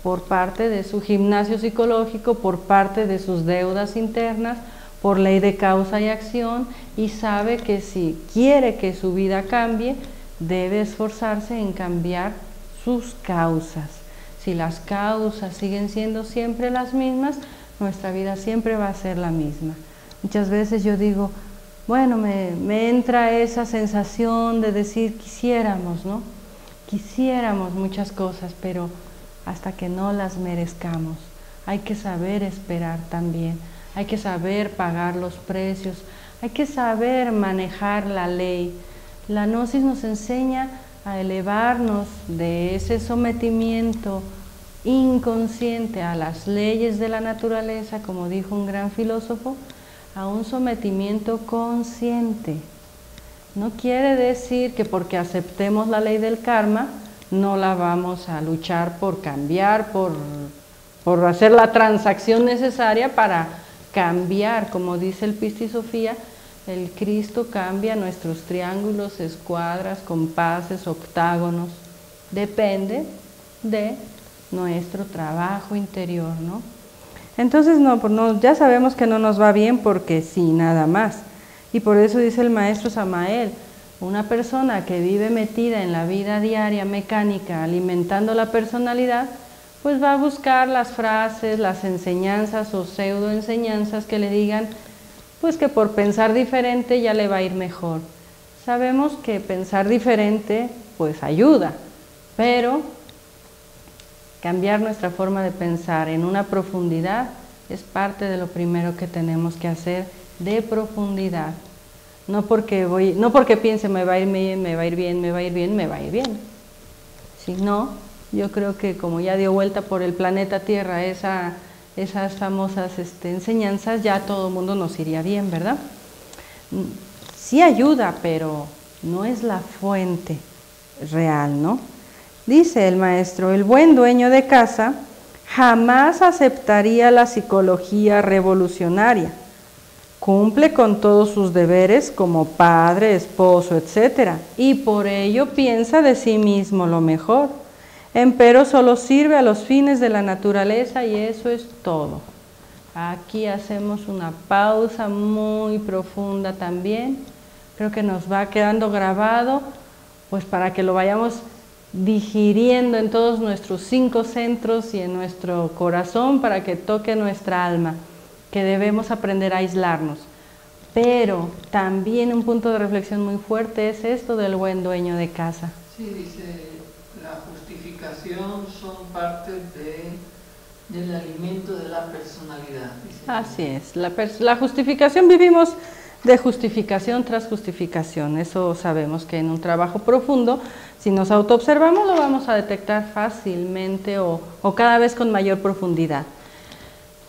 por parte de su gimnasio psicológico, por parte de sus deudas internas, por ley de causa y acción, y sabe que si quiere que su vida cambie, debe esforzarse en cambiar sus causas. Si las causas siguen siendo siempre las mismas, nuestra vida siempre va a ser la misma. Muchas veces yo digo, bueno, me entra esa sensación de decir quisiéramos, ¿no? Quisiéramos muchas cosas, pero hasta que no las merezcamos. Hay que saber esperar también. Hay que saber pagar los precios, hay que saber manejar la ley. La gnosis nos enseña a elevarnos de ese sometimiento inconsciente a las leyes de la naturaleza, como dijo un gran filósofo, a un sometimiento consciente. No quiere decir que porque aceptemos la ley del karma, no la vamos a luchar por cambiar, por hacer la transacción necesaria para cambiar, como dice el Pista y Sofía, el Cristo cambia nuestros triángulos, escuadras, compases, octágonos, depende de nuestro trabajo interior, ¿no? Entonces, ya sabemos que no nos va bien porque sí, nada más. Y por eso dice el maestro Samael, una persona que vive metida en la vida diaria mecánica, alimentando la personalidad, pues va a buscar las frases, las enseñanzas o pseudoenseñanzas que le digan, pues que por pensar diferente ya le va a ir mejor. Sabemos que pensar diferente, pues ayuda, pero cambiar nuestra forma de pensar en una profundidad es parte de lo primero que tenemos que hacer, de profundidad. No porque piense me va a ir bien, me va a ir bien, me va a ir bien, me va a ir bien. Sino, yo creo que como ya dio vuelta por el planeta Tierra esas famosas enseñanzas, ya todo el mundo nos iría bien, ¿verdad? Sí ayuda, pero no es la fuente real, ¿no? Dice el maestro, el buen dueño de casa jamás aceptaría la psicología revolucionaria. Cumple con todos sus deberes como padre, esposo, etc. Y por ello piensa de sí mismo lo mejor. Empero solo sirve a los fines de la naturaleza y eso es todo. Aquí hacemos una pausa muy profunda también. Creo que nos va quedando grabado, pues para que lo vayamos digiriendo en todos nuestros 5 centros y en nuestro corazón para que toque nuestra alma, que debemos aprender a aislarnos. Pero también un punto de reflexión muy fuerte es esto del buen dueño de casa. Sí, dice, la justificación son parte del alimento de la personalidad. Dice. Así es, la justificación, vivimos de justificación tras justificación, eso sabemos que en un trabajo profundo, si nos autoobservamos lo vamos a detectar fácilmente o cada vez con mayor profundidad.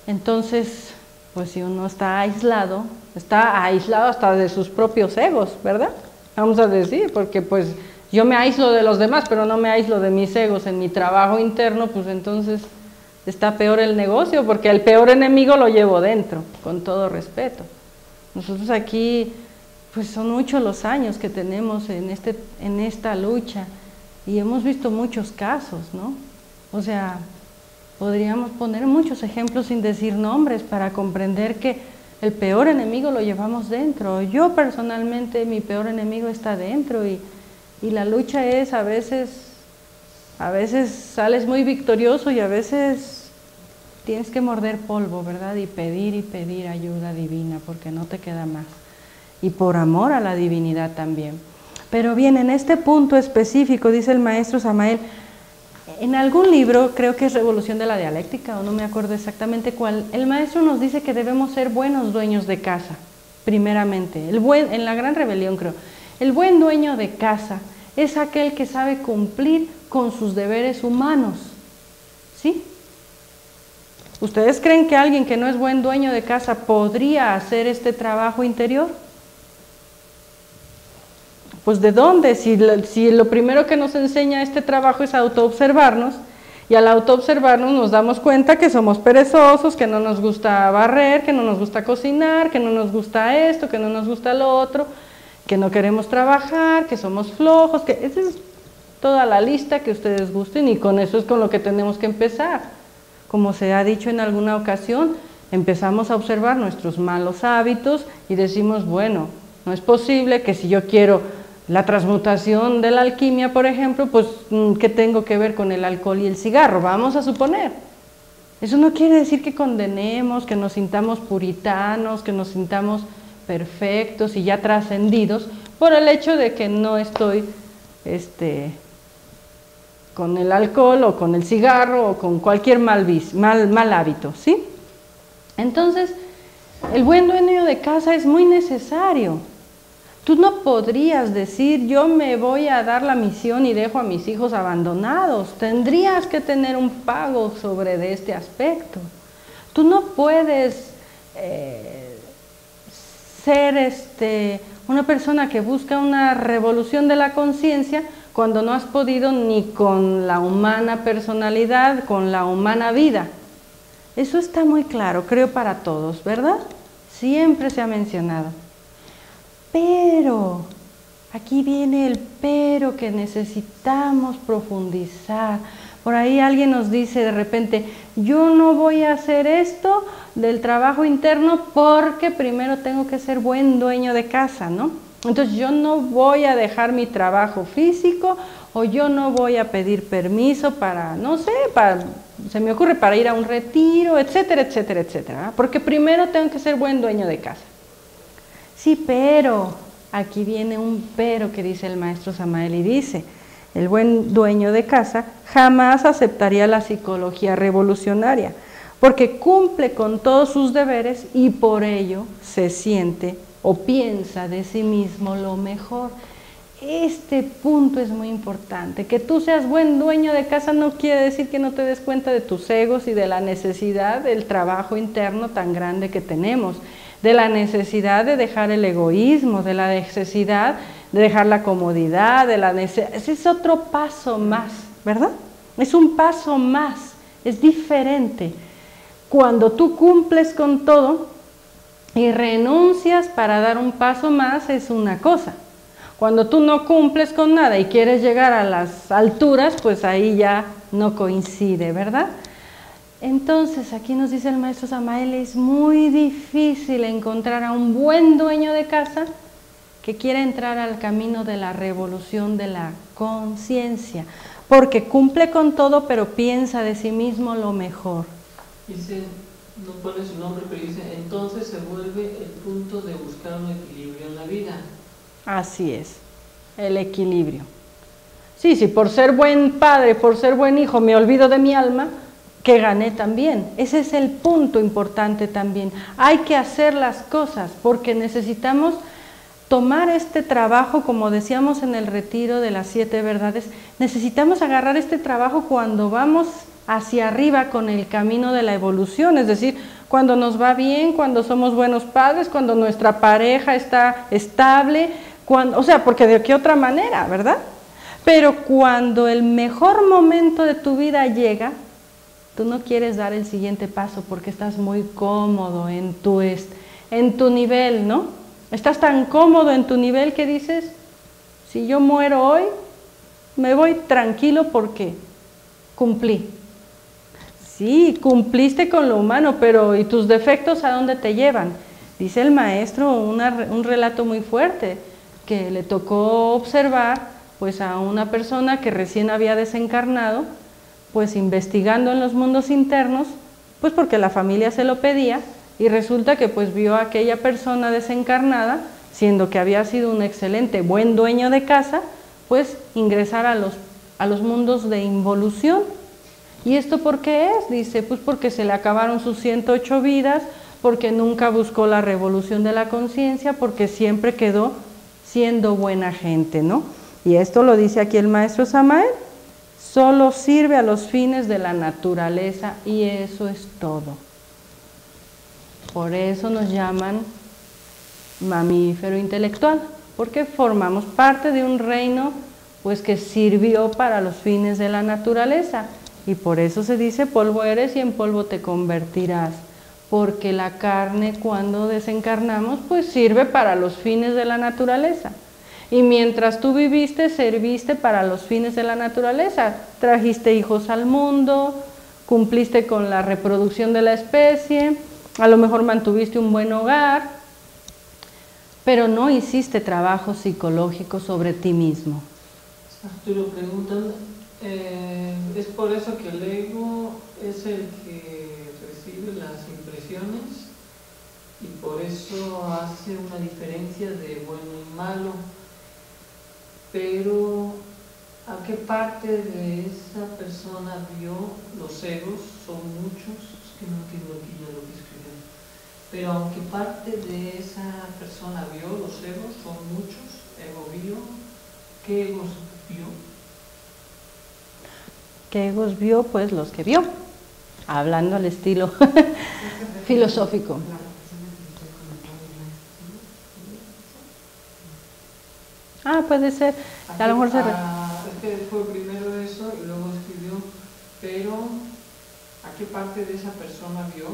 Entonces, pues si uno está aislado hasta de sus propios egos, ¿verdad? Vamos a decir, porque pues yo me aíslo de los demás, pero no me aíslo de mis egos en mi trabajo interno, pues entonces está peor el negocio, porque el peor enemigo lo llevo dentro, con todo respeto. Nosotros aquí, pues son muchos los años que tenemos en esta lucha y hemos visto muchos casos, ¿no? O sea, podríamos poner muchos ejemplos sin decir nombres para comprender que el peor enemigo lo llevamos dentro. Yo personalmente, mi peor enemigo está dentro y la lucha es a veces sales muy victorioso y a veces tienes que morder polvo, ¿verdad? Y pedir ayuda divina porque no te queda más. Y por amor a la divinidad también. Pero bien, en este punto específico, dice el maestro Samael, en algún libro, creo que es Revolución de la Dialéctica, o no me acuerdo exactamente cuál, el maestro nos dice que debemos ser buenos dueños de casa, primeramente. En la Gran Rebelión, creo. El buen dueño de casa es aquel que sabe cumplir con sus deberes humanos. ¿Sí? ¿Ustedes creen que alguien que no es buen dueño de casa podría hacer este trabajo interior? Pues ¿de dónde? Si lo primero que nos enseña este trabajo es autoobservarnos, y al autoobservarnos nos damos cuenta que somos perezosos, que no nos gusta barrer, que no nos gusta cocinar, que no nos gusta esto, que no nos gusta lo otro, que no queremos trabajar, que somos flojos, que esa es toda la lista que ustedes gusten y con eso es con lo que tenemos que empezar. Como se ha dicho en alguna ocasión, empezamos a observar nuestros malos hábitos y decimos, bueno, no es posible que si yo quiero la transmutación de la alquimia, por ejemplo, pues ¿qué tengo que ver con el alcohol y el cigarro? Vamos a suponer. Eso no quiere decir que condenemos, que nos sintamos puritanos, que nos sintamos perfectos y ya trascendidos por el hecho de que no estoy con el alcohol o con el cigarro o con cualquier mal hábito, ¿sí? Entonces, el buen dueño de casa es muy necesario. Tú no podrías decir, yo me voy a dar la misión y dejo a mis hijos abandonados. Tendrías que tener un pago sobre de este aspecto. Tú no puedes ser una persona que busca una revolución de la conciencia cuando no has podido ni con la humana personalidad, con la humana vida. Eso está muy claro, creo, para todos, ¿verdad? Siempre se ha mencionado. Pero, aquí viene el pero que necesitamos profundizar. Por ahí alguien nos dice de repente, yo no voy a hacer esto del trabajo interno porque primero tengo que ser buen dueño de casa, ¿no? Entonces yo no voy a dejar mi trabajo físico o yo no voy a pedir permiso para, no sé, se me ocurre para ir a un retiro, etcétera, etcétera, etcétera, ¿verdad? Porque primero tengo que ser buen dueño de casa. Sí, pero, aquí viene un pero que dice el maestro Samael y dice, el buen dueño de casa jamás aceptaría la psicología revolucionaria, porque cumple con todos sus deberes y por ello se siente o piensa de sí mismo lo mejor. Este punto es muy importante. Que tú seas buen dueño de casa no quiere decir que no te des cuenta de tus egos y de la necesidad del trabajo interno tan grande que tenemos, de la necesidad de dejar el egoísmo, de la necesidad de dejar la comodidad, ese es otro paso más, ¿verdad? Es un paso más, es diferente. Cuando tú cumples con todo y renuncias para dar un paso más es una cosa. Cuando tú no cumples con nada y quieres llegar a las alturas, pues ahí ya no coincide, ¿verdad? Entonces, aquí nos dice el maestro Samael, es muy difícil encontrar a un buen dueño de casa que quiera entrar al camino de la revolución de la conciencia, porque cumple con todo, pero piensa de sí mismo lo mejor. Dice, no pone su nombre, pero dice, entonces se vuelve el punto de buscar un equilibrio en la vida. Así es, el equilibrio. Sí, por ser buen padre, por ser buen hijo, me olvido de mi alma, que gané también. Ese es el punto importante también. Hay que hacer las cosas porque necesitamos tomar este trabajo, como decíamos en el retiro de las 7 verdades, necesitamos agarrar este trabajo cuando vamos hacia arriba con el camino de la evolución, es decir, cuando nos va bien, cuando somos buenos padres, cuando nuestra pareja está estable, o sea, porque de qué otra manera, ¿verdad? Pero cuando el mejor momento de tu vida llega, tú no quieres dar el siguiente paso porque estás muy cómodo en tu nivel, ¿no? Estás tan cómodo en tu nivel que dices, si yo muero hoy, me voy tranquilo porque cumplí. Sí, cumpliste con lo humano, pero ¿y tus defectos a dónde te llevan? Dice el maestro un relato muy fuerte, que le tocó observar pues a una persona que recién había desencarnado, pues investigando en los mundos internos, pues porque la familia se lo pedía, y resulta que pues vio a aquella persona desencarnada, siendo que había sido un excelente, buen dueño de casa, pues ingresar a los mundos de involución. ¿Y esto por qué es? Dice, pues porque se le acabaron sus 108 vidas, porque nunca buscó la revolución de la conciencia, porque siempre quedó siendo buena gente, ¿no? Y esto lo dice aquí el maestro Samael, solo sirve a los fines de la naturaleza y eso es todo. Por eso nos llaman mamífero intelectual, porque formamos parte de un reino pues que sirvió para los fines de la naturaleza, y por eso se dice polvo eres y en polvo te convertirás, porque la carne cuando desencarnamos pues sirve para los fines de la naturaleza, y mientras tú viviste, serviste para los fines de la naturaleza, trajiste hijos al mundo, cumpliste con la reproducción de la especie, a lo mejor mantuviste un buen hogar, pero no hiciste trabajo psicológico sobre ti mismo. Arturo preguntan, ¿es por eso que el ego es el que recibe las impresiones y por eso hace una diferencia de bueno y malo? Pero ¿a qué parte de esa persona vio los egos? Son muchos, es que no entiendo aquí ya lo que escribió. Pero aunque parte de esa persona vio los egos, son muchos, ego vio, ¿qué egos vio? ¿Qué egos vio? Pues los que vio, hablando al estilo filosófico. Ah, puede ser. A lo mejor se... Es que fue primero eso y luego escribió, pero ¿a qué parte de esa persona vio?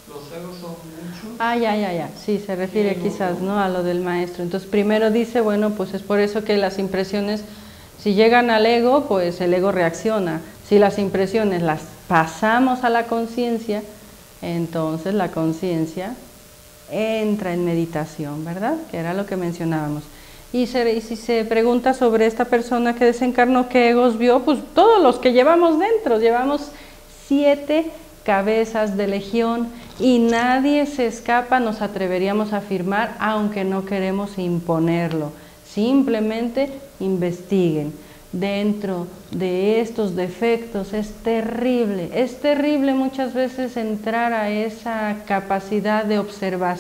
Los egos son muchos. Ah, ya. Sí, se refiere quizás, ¿no?, a lo del maestro. Entonces, primero dice, bueno, pues es por eso que las impresiones, si llegan al ego, pues el ego reacciona. Si las impresiones las pasamos a la conciencia, entonces la conciencia entra en meditación, ¿verdad? Que era lo que mencionábamos. Y si se pregunta sobre esta persona que desencarnó, ¿qué egos vio? Pues todos los que llevamos dentro, llevamos 7 cabezas de legión y nadie se escapa, nos atreveríamos a afirmar, aunque no queremos imponerlo. Simplemente investiguen. Dentro de estos defectos es terrible muchas veces entrar a esa capacidad de observar.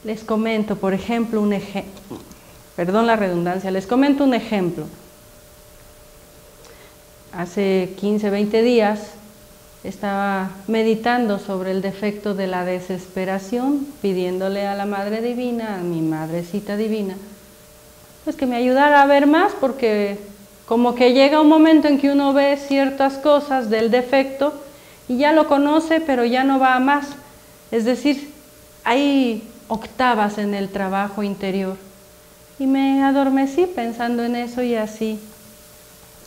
Les comento, por ejemplo, perdón la redundancia, les comento un ejemplo. Hace 15, 20 días estaba meditando sobre el defecto de la desesperación, pidiéndole a la Madre Divina, a mi Madrecita Divina, pues que me ayudara a ver más, porque como que llega un momento en que uno ve ciertas cosas del defecto y ya lo conoce, pero ya no va a más. Es decir, hay octavas en el trabajo interior. Y me adormecí pensando en eso y así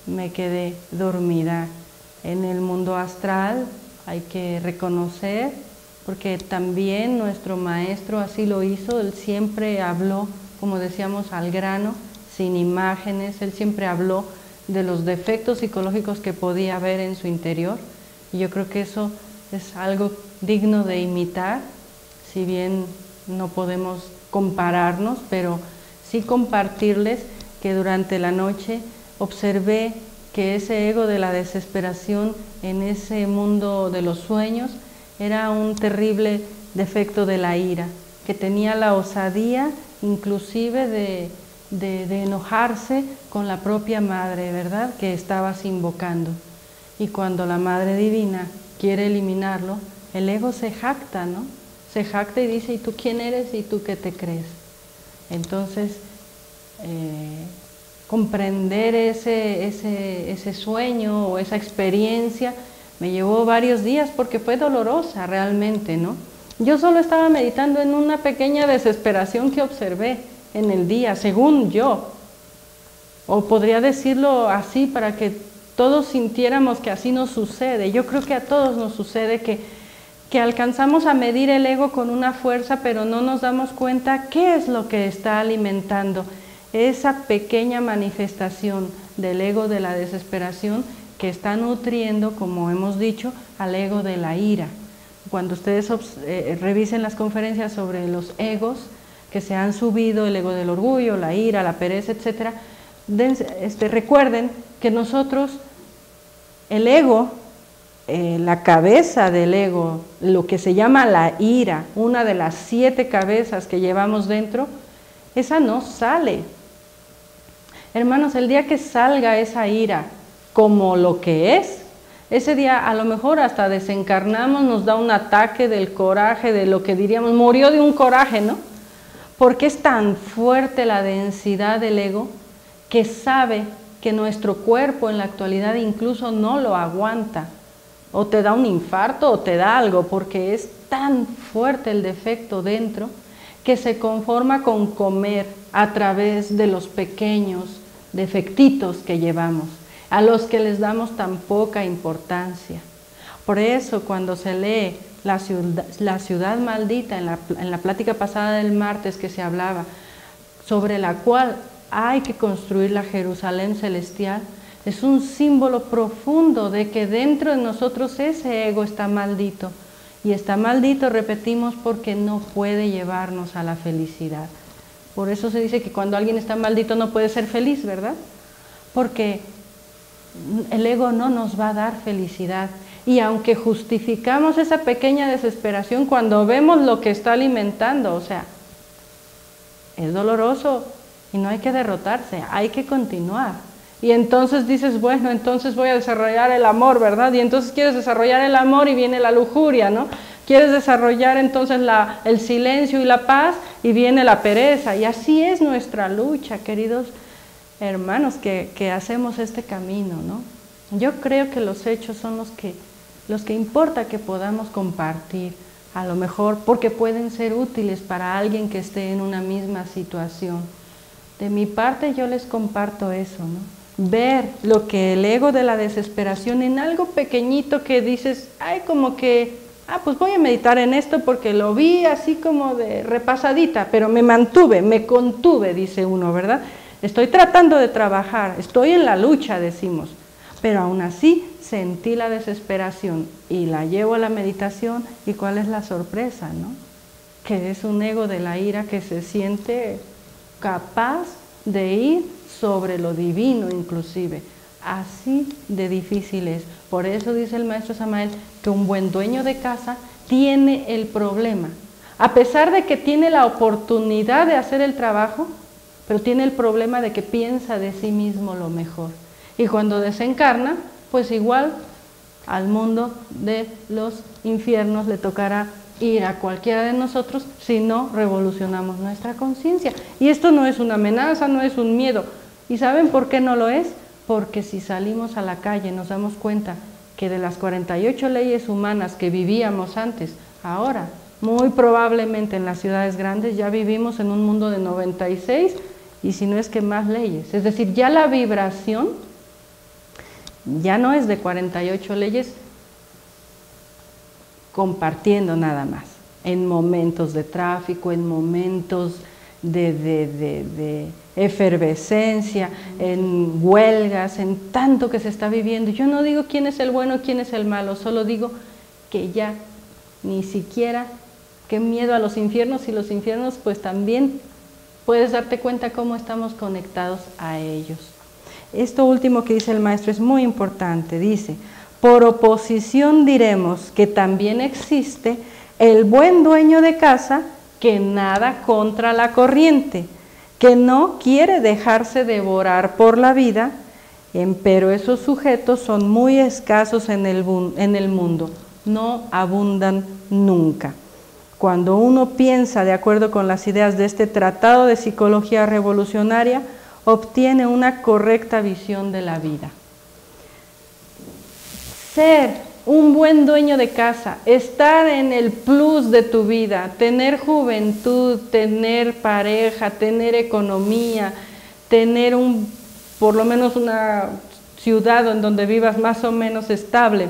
me quedé dormida. En el mundo astral hay que reconocer, porque también nuestro maestro así lo hizo, él siempre habló, como decíamos, al grano, sin imágenes, él siempre habló de los defectos psicológicos que podía haber en su interior. Y yo creo que eso es algo digno de imitar, si bien no podemos compararnos, pero sí compartirles que durante la noche observé que ese ego de la desesperación en ese mundo de los sueños era un terrible defecto de la ira, que tenía la osadía inclusive de enojarse con la propia madre, ¿verdad?, que estabas invocando. Y cuando la Madre Divina quiere eliminarlo, el ego se jacta, ¿no? Se jacta y dice, ¿y tú quién eres y tú qué te crees? Entonces, comprender ese sueño o esa experiencia me llevó varios días porque fue dolorosa realmente, ¿no? Yo solo estaba meditando en una pequeña desesperación que observé en el día, según yo. O podría decirlo así para que todos sintiéramos que así nos sucede. Yo creo que a todos nos sucede que alcanzamos a medir el ego con una fuerza, pero no nos damos cuenta qué es lo que está alimentando esa pequeña manifestación del ego de la desesperación que está nutriendo, como hemos dicho, al ego de la ira. Cuando ustedes revisen las conferencias sobre los egos que se han subido, el ego del orgullo, la ira, la pereza, etc., recuerden que nosotros, el ego, la cabeza del ego, lo que se llama la ira, una de las 7 cabezas que llevamos dentro, esa no sale. Hermanos, el día que salga esa ira como lo que es, ese día a lo mejor hasta desencarnamos, nos da un ataque del coraje, de lo que diríamos, murió de un coraje, ¿no? Porque es tan fuerte la densidad del ego que sabe que nuestro cuerpo en la actualidad incluso no lo aguanta. O te da un infarto o te da algo, porque es tan fuerte el defecto dentro que se conforma con comer a través de los pequeños defectitos que llevamos, a los que les damos tan poca importancia. Por eso cuando se lee la ciudad maldita en la plática pasada del martes que se hablaba, sobre la cual hay que construir la Jerusalén celestial, es un símbolo profundo de que dentro de nosotros ese ego está maldito. Y está maldito, repetimos, porque no puede llevarnos a la felicidad. Por eso se dice que cuando alguien está maldito no puede ser feliz, ¿verdad? Porque el ego no nos va a dar felicidad. Y aunque justificamos esa pequeña desesperación cuando vemos lo que está alimentando, o sea, es doloroso y no hay que derrotarse, hay que continuar. Y entonces dices, bueno, entonces voy a desarrollar el amor, ¿verdad? Y entonces quieres desarrollar el amor y viene la lujuria, ¿no? quieres desarrollar entonces el silencio y la paz y viene la pereza. Y así es nuestra lucha, queridos hermanos, que hacemos este camino, ¿no? Yo creo que los hechos son los que importa que podamos compartir, a lo mejor porque pueden ser útiles para alguien que esté en una misma situación. De mi parte yo les comparto eso, ¿no? Ver lo que el ego de la desesperación en algo pequeñito que dices, ay, como que, pues voy a meditar en esto porque lo vi así como de repasadita, pero me contuve, dice uno, ¿verdad? Estoy tratando de trabajar, estoy en la lucha, decimos, pero aún así sentí la desesperación y la llevo a la meditación, y ¿cuál es la sorpresa, no? Que es un ego de la ira que se siente capaz de ir sobre lo divino inclusive. Así de difícil es. Por eso dice el maestro Samael que un buen dueño de casa tiene el problema. A pesar de que tiene la oportunidad de hacer el trabajo, pero tiene el problema de que piensa de sí mismo lo mejor. Y cuando desencarna, pues igual al mundo de los infiernos le tocará ir a cualquiera de nosotros si no revolucionamos nuestra conciencia. Y esto no es una amenaza, no es un miedo. ¿Y saben por qué no lo es? Porque si salimos a la calle nos damos cuenta que de las 48 leyes humanas que vivíamos antes, ahora, muy probablemente en las ciudades grandes ya vivimos en un mundo de 96 y si no es que más leyes. Es decir, ya la vibración ya no es de 48 leyes compartiendo nada más, en momentos de tráfico, en momentos de efervescencia, en huelgas, en tanto que se está viviendo. Yo no digo quién es el bueno, quién es el malo, solo digo que ya ni siquiera, qué miedo a los infiernos, y los infiernos pues también puedes darte cuenta cómo estamos conectados a ellos. Esto último que dice el maestro es muy importante, dice, por oposición diremos que también existe el buen dueño de casa que nada contra la corriente, que no quiere dejarse devorar por la vida, pero esos sujetos son muy escasos en el mundo, no abundan nunca. Cuando uno piensa de acuerdo con las ideas de este tratado de psicología revolucionaria, obtiene una correcta visión de la vida. Ser un buen dueño de casa, estar en el plus de tu vida, tener juventud, tener pareja, tener economía, tener por lo menos una ciudad en donde vivas más o menos estable,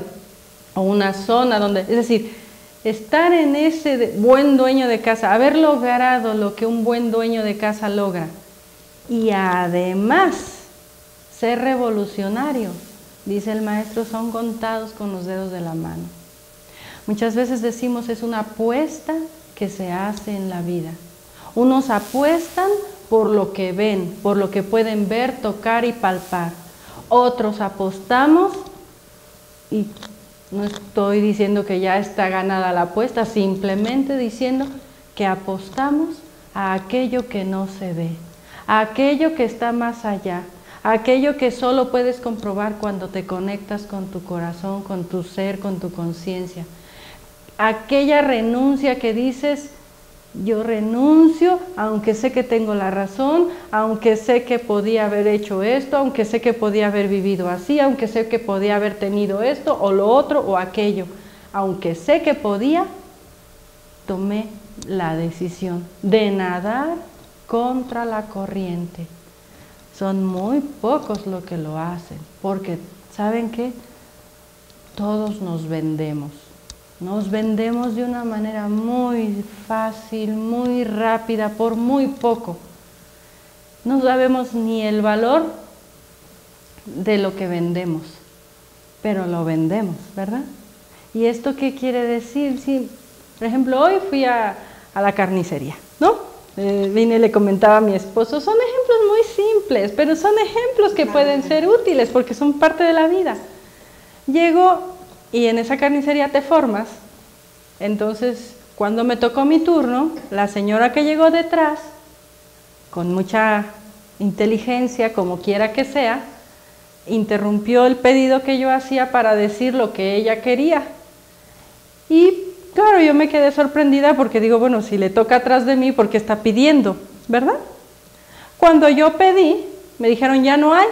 o una zona donde, es decir, estar en ese buen dueño de casa, haber logrado lo que un buen dueño de casa logra, y además ser revolucionario, dice el maestro, son contados con los dedos de la mano. Muchas veces decimos es una apuesta que se hace en la vida. Unos apuestan por lo que ven, por lo que pueden ver, tocar y palpar. Otros apostamos, y no estoy diciendo que ya está ganada la apuesta, simplemente diciendo que apostamos a aquello que no se ve, a aquello que está más allá, a aquello que solo puedes comprobar cuando te conectas con tu corazón, con tu ser, con tu conciencia. Aquella renuncia que dices, yo renuncio, aunque sé que tengo la razón, aunque sé que podía haber hecho esto, aunque sé que podía haber vivido así, aunque sé que podía haber tenido esto o lo otro o aquello, aunque sé que podía, tomé la decisión de nadar contra la corriente. Son muy pocos los que lo hacen, porque ¿saben qué? Todos nos vendemos de una manera muy fácil, muy rápida, por muy poco. No sabemos ni el valor de lo que vendemos, pero lo vendemos, ¿verdad? ¿Y esto qué quiere decir? Sí, por ejemplo, hoy fui a la carnicería, ¿no? Vine y le comentaba a mi esposo, son ejemplos muy simples, pero son ejemplos que pueden ser útiles porque son parte de la vida. Llego y en esa carnicería te formas. Entonces, cuando me tocó mi turno, la señora que llegó detrás, con mucha inteligencia, como quiera que sea, interrumpió el pedido que yo hacía para decir lo que ella quería. Y claro, yo me quedé sorprendida porque digo, bueno, si le toca atrás de mí, ¿por qué está pidiendo? ¿Verdad? Cuando yo pedí, me dijeron, ya no hay.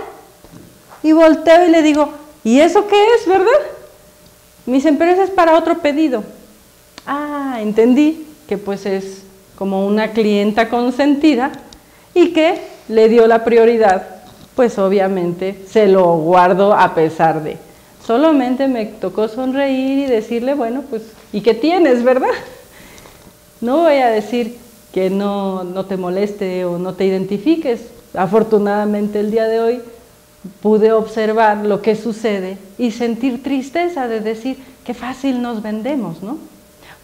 Y volteo y le digo, ¿y eso qué es, verdad? Me dicen, pero eso es para otro pedido. Ah, entendí que pues es como una clienta consentida y que le dio la prioridad. Pues obviamente se lo guardo a pesar de. Solamente me tocó sonreír y decirle, bueno, pues, ¿y qué tienes, verdad? No voy a decir que no te moleste o no te identifiques. Afortunadamente el día de hoy pude observar lo que sucede y sentir tristeza de decir qué fácil nos vendemos, ¿no?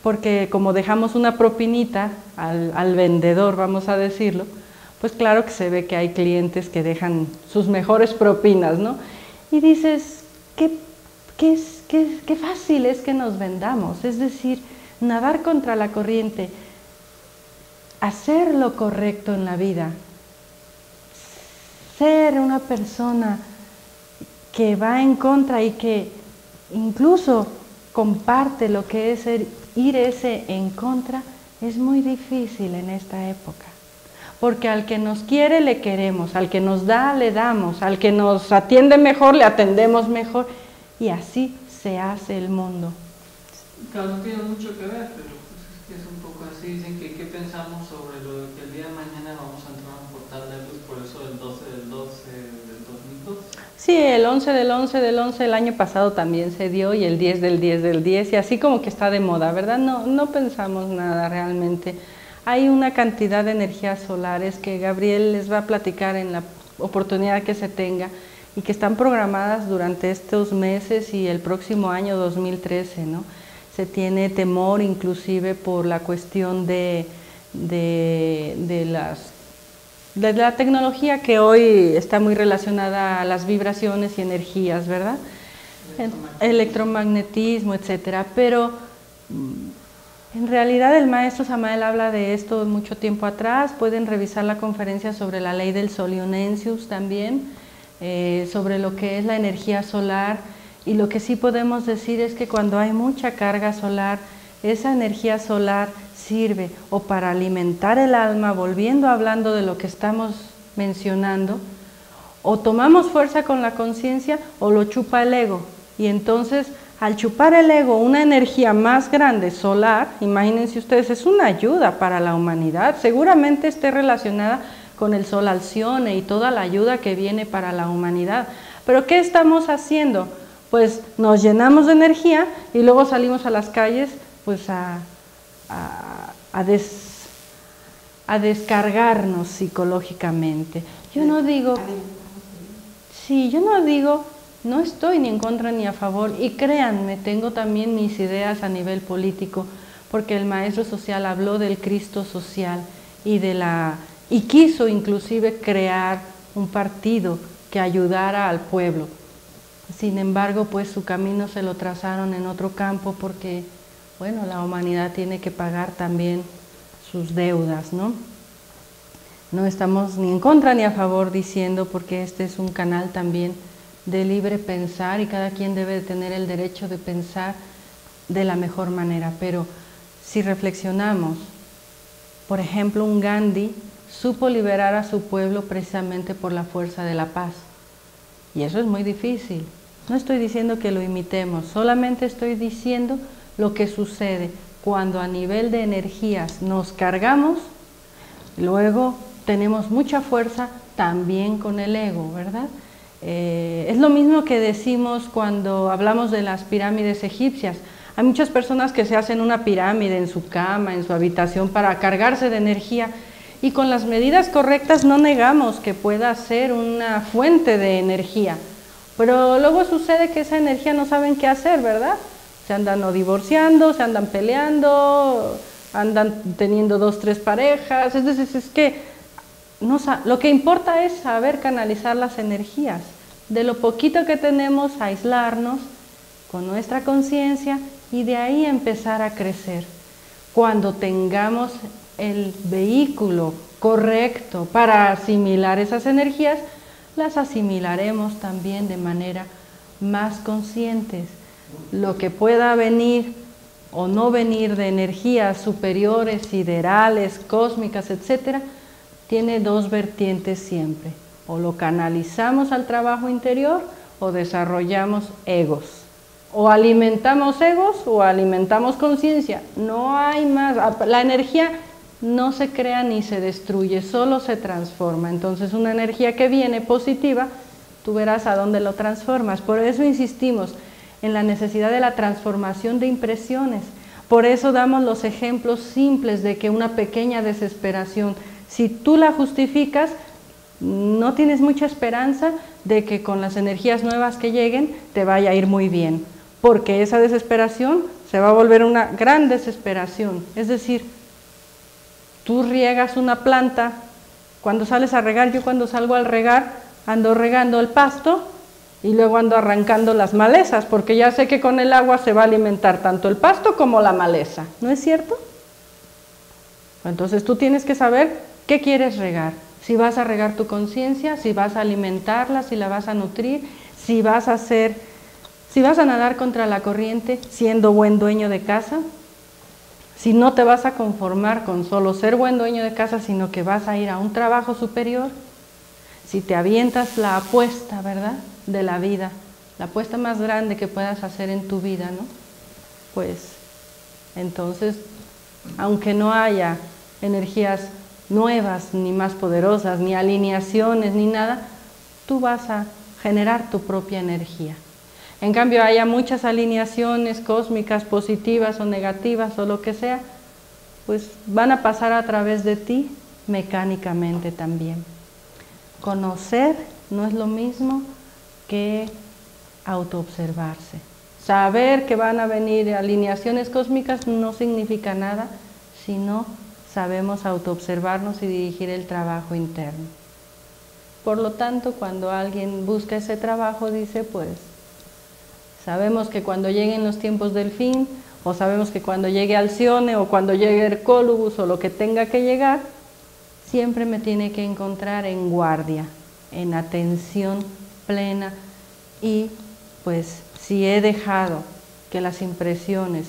Porque como dejamos una propinita al vendedor, vamos a decirlo, pues claro que se ve que hay clientes que dejan sus mejores propinas, ¿no? Y dices, qué fácil es que nos vendamos, es decir, nadar contra la corriente, hacer lo correcto en la vida, ser una persona que va en contra y que incluso comparte lo que es ir ese en contra, es muy difícil en esta época. Porque al que nos quiere le queremos, al que nos da le damos, al que nos atiende mejor le atendemos mejor y así se hace el mundo. Claro, no tiene mucho que ver, pero pues es que es un poco así. Dicen que qué pensamos sobre lo de que el día de mañana vamos a entrar a un portal de luz, por eso el 12 del 12 del 2012. Sí, el 11 del 11 del 11 del año pasado también se dio y el 10 del 10 del 10 y así como que está de moda, ¿verdad? No pensamos nada realmente. Hay una cantidad de energías solares que Gabriel les va a platicar en la oportunidad que se tenga y que están programadas durante estos meses y el próximo año 2013, ¿no? Se tiene temor inclusive por la cuestión de la tecnología que hoy está muy relacionada a las vibraciones y energías, ¿verdad? Electromagnetismo, etcétera. Pero en realidad el maestro Samael habla de esto mucho tiempo atrás. Pueden revisar la conferencia sobre la ley del Solionensius también, sobre lo que es la energía solar. Y lo que sí podemos decir es que cuando hay mucha carga solar, esa energía solar sirve o para alimentar el alma, volviendo hablando de lo que estamos mencionando, o tomamos fuerza con la conciencia o lo chupa el ego. Y entonces, al chupar el ego una energía más grande, solar, imagínense ustedes, es una ayuda para la humanidad, seguramente esté relacionada con el Sol Alcione y toda la ayuda que viene para la humanidad. Pero ¿qué estamos haciendo? Pues nos llenamos de energía y luego salimos a las calles pues a descargarnos psicológicamente. Yo no digo, no estoy ni en contra ni a favor, y créanme, tengo también mis ideas a nivel político, porque el maestro social habló del Cristo social y quiso inclusive crear un partido que ayudara al pueblo. Sin embargo, pues su camino se lo trazaron en otro campo porque, bueno, la humanidad tiene que pagar también sus deudas, ¿no? No estamos ni en contra ni a favor diciendo, porque este es un canal también de libre pensar y cada quien debe de tener el derecho de pensar de la mejor manera. Pero si reflexionamos, por ejemplo, un Gandhi supo liberar a su pueblo precisamente por la fuerza de la paz. Y eso es muy difícil. No estoy diciendo que lo imitemos, solamente estoy diciendo lo que sucede cuando a nivel de energías nos cargamos, luego tenemos mucha fuerza también con el ego, ¿verdad? Es lo mismo que decimos cuando hablamos de las pirámides egipcias. Hay muchas personas que se hacen una pirámide en su cama, en su habitación, para cargarse de energía, y con las medidas correctas no negamos que pueda ser una fuente de energía, pero luego sucede que esa energía no saben qué hacer, ¿verdad? Se andan o divorciando, se andan peleando, andan teniendo 2, 3 parejas. Es decir, es que lo que importa es saber canalizar las energías. De lo poquito que tenemos, aislarnos con nuestra conciencia y de ahí empezar a crecer. Cuando tengamos el vehículo correcto para asimilar esas energías, las asimilaremos también de manera más conscientes. Lo que pueda venir o no venir de energías superiores, siderales, cósmicas, etc., tiene dos vertientes siempre. O lo canalizamos al trabajo interior o desarrollamos egos. O alimentamos egos o alimentamos conciencia. No hay más. La energía no se crea ni se destruye, solo se transforma. Entonces una energía que viene positiva, tú verás a dónde lo transformas. Por eso insistimos en la necesidad de la transformación de impresiones. Por eso damos los ejemplos simples de que una pequeña desesperación, si tú la justificas, no tienes mucha esperanza de que con las energías nuevas que lleguen te vaya a ir muy bien, porque esa desesperación se va a volver una gran desesperación. Es decir, tú riegas una planta, cuando sales a regar, yo cuando salgo al regar, ando regando el pasto y luego ando arrancando las malezas, porque ya sé que con el agua se va a alimentar tanto el pasto como la maleza, ¿no es cierto? Entonces tú tienes que saber qué quieres regar, si vas a regar tu conciencia, si vas a alimentarla, si la vas a nutrir, si vas a nadar contra la corriente siendo buen dueño de casa, si no te vas a conformar con solo ser buen dueño de casa, sino que vas a ir a un trabajo superior, si te avientas la apuesta, ¿verdad?, de la vida, la apuesta más grande que puedas hacer en tu vida, ¿no? Pues, entonces, aunque no haya energías nuevas, ni más poderosas, ni alineaciones, ni nada, tú vas a generar tu propia energía. En cambio, haya muchas alineaciones cósmicas, positivas o negativas, o lo que sea, pues van a pasar a través de ti mecánicamente también. Conocer no es lo mismo que autoobservarse. Saber que van a venir alineaciones cósmicas no significa nada, sino sabemos autoobservarnos y dirigir el trabajo interno. Por lo tanto, cuando alguien busca ese trabajo, dice, pues, sabemos que cuando lleguen los tiempos del fin, o sabemos que cuando llegue Alcione, o cuando llegue Hercólubus, o lo que tenga que llegar, siempre me tiene que encontrar en guardia, en atención plena, y pues si he dejado que las impresiones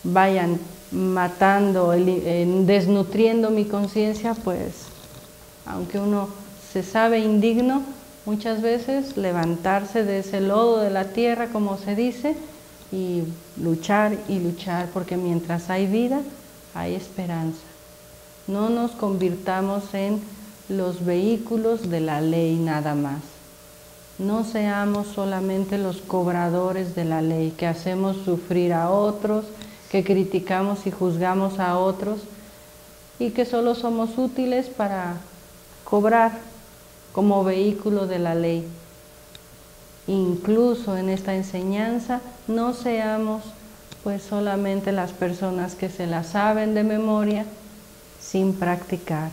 vayan matando, desnutriendo mi conciencia, pues aunque uno se sabe indigno, muchas veces levantarse de ese lodo de la tierra, como se dice, y luchar, porque mientras hay vida, hay esperanza. No nos convirtamos en los vehículos de la ley nada más. No seamos solamente los cobradores de la ley, que hacemos sufrir a otros, que criticamos y juzgamos a otros, y que solo somos útiles para cobrar como vehículo de la ley. Incluso en esta enseñanza no seamos pues solamente las personas que se la saben de memoria sin practicar.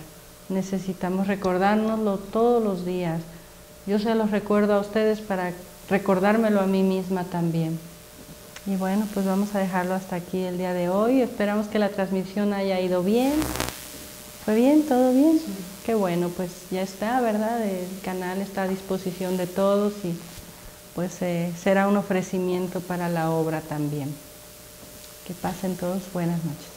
Necesitamos recordárnoslo todos los días. Yo se los recuerdo a ustedes para recordármelo a mí misma también. Y bueno, pues vamos a dejarlo hasta aquí el día de hoy. Esperamos que la transmisión haya ido bien. ¿Fue bien? ¿Todo bien? Sí. Qué bueno, pues ya está, ¿verdad? El canal está a disposición de todos y pues será un ofrecimiento para la obra también. Que pasen todos buenas noches.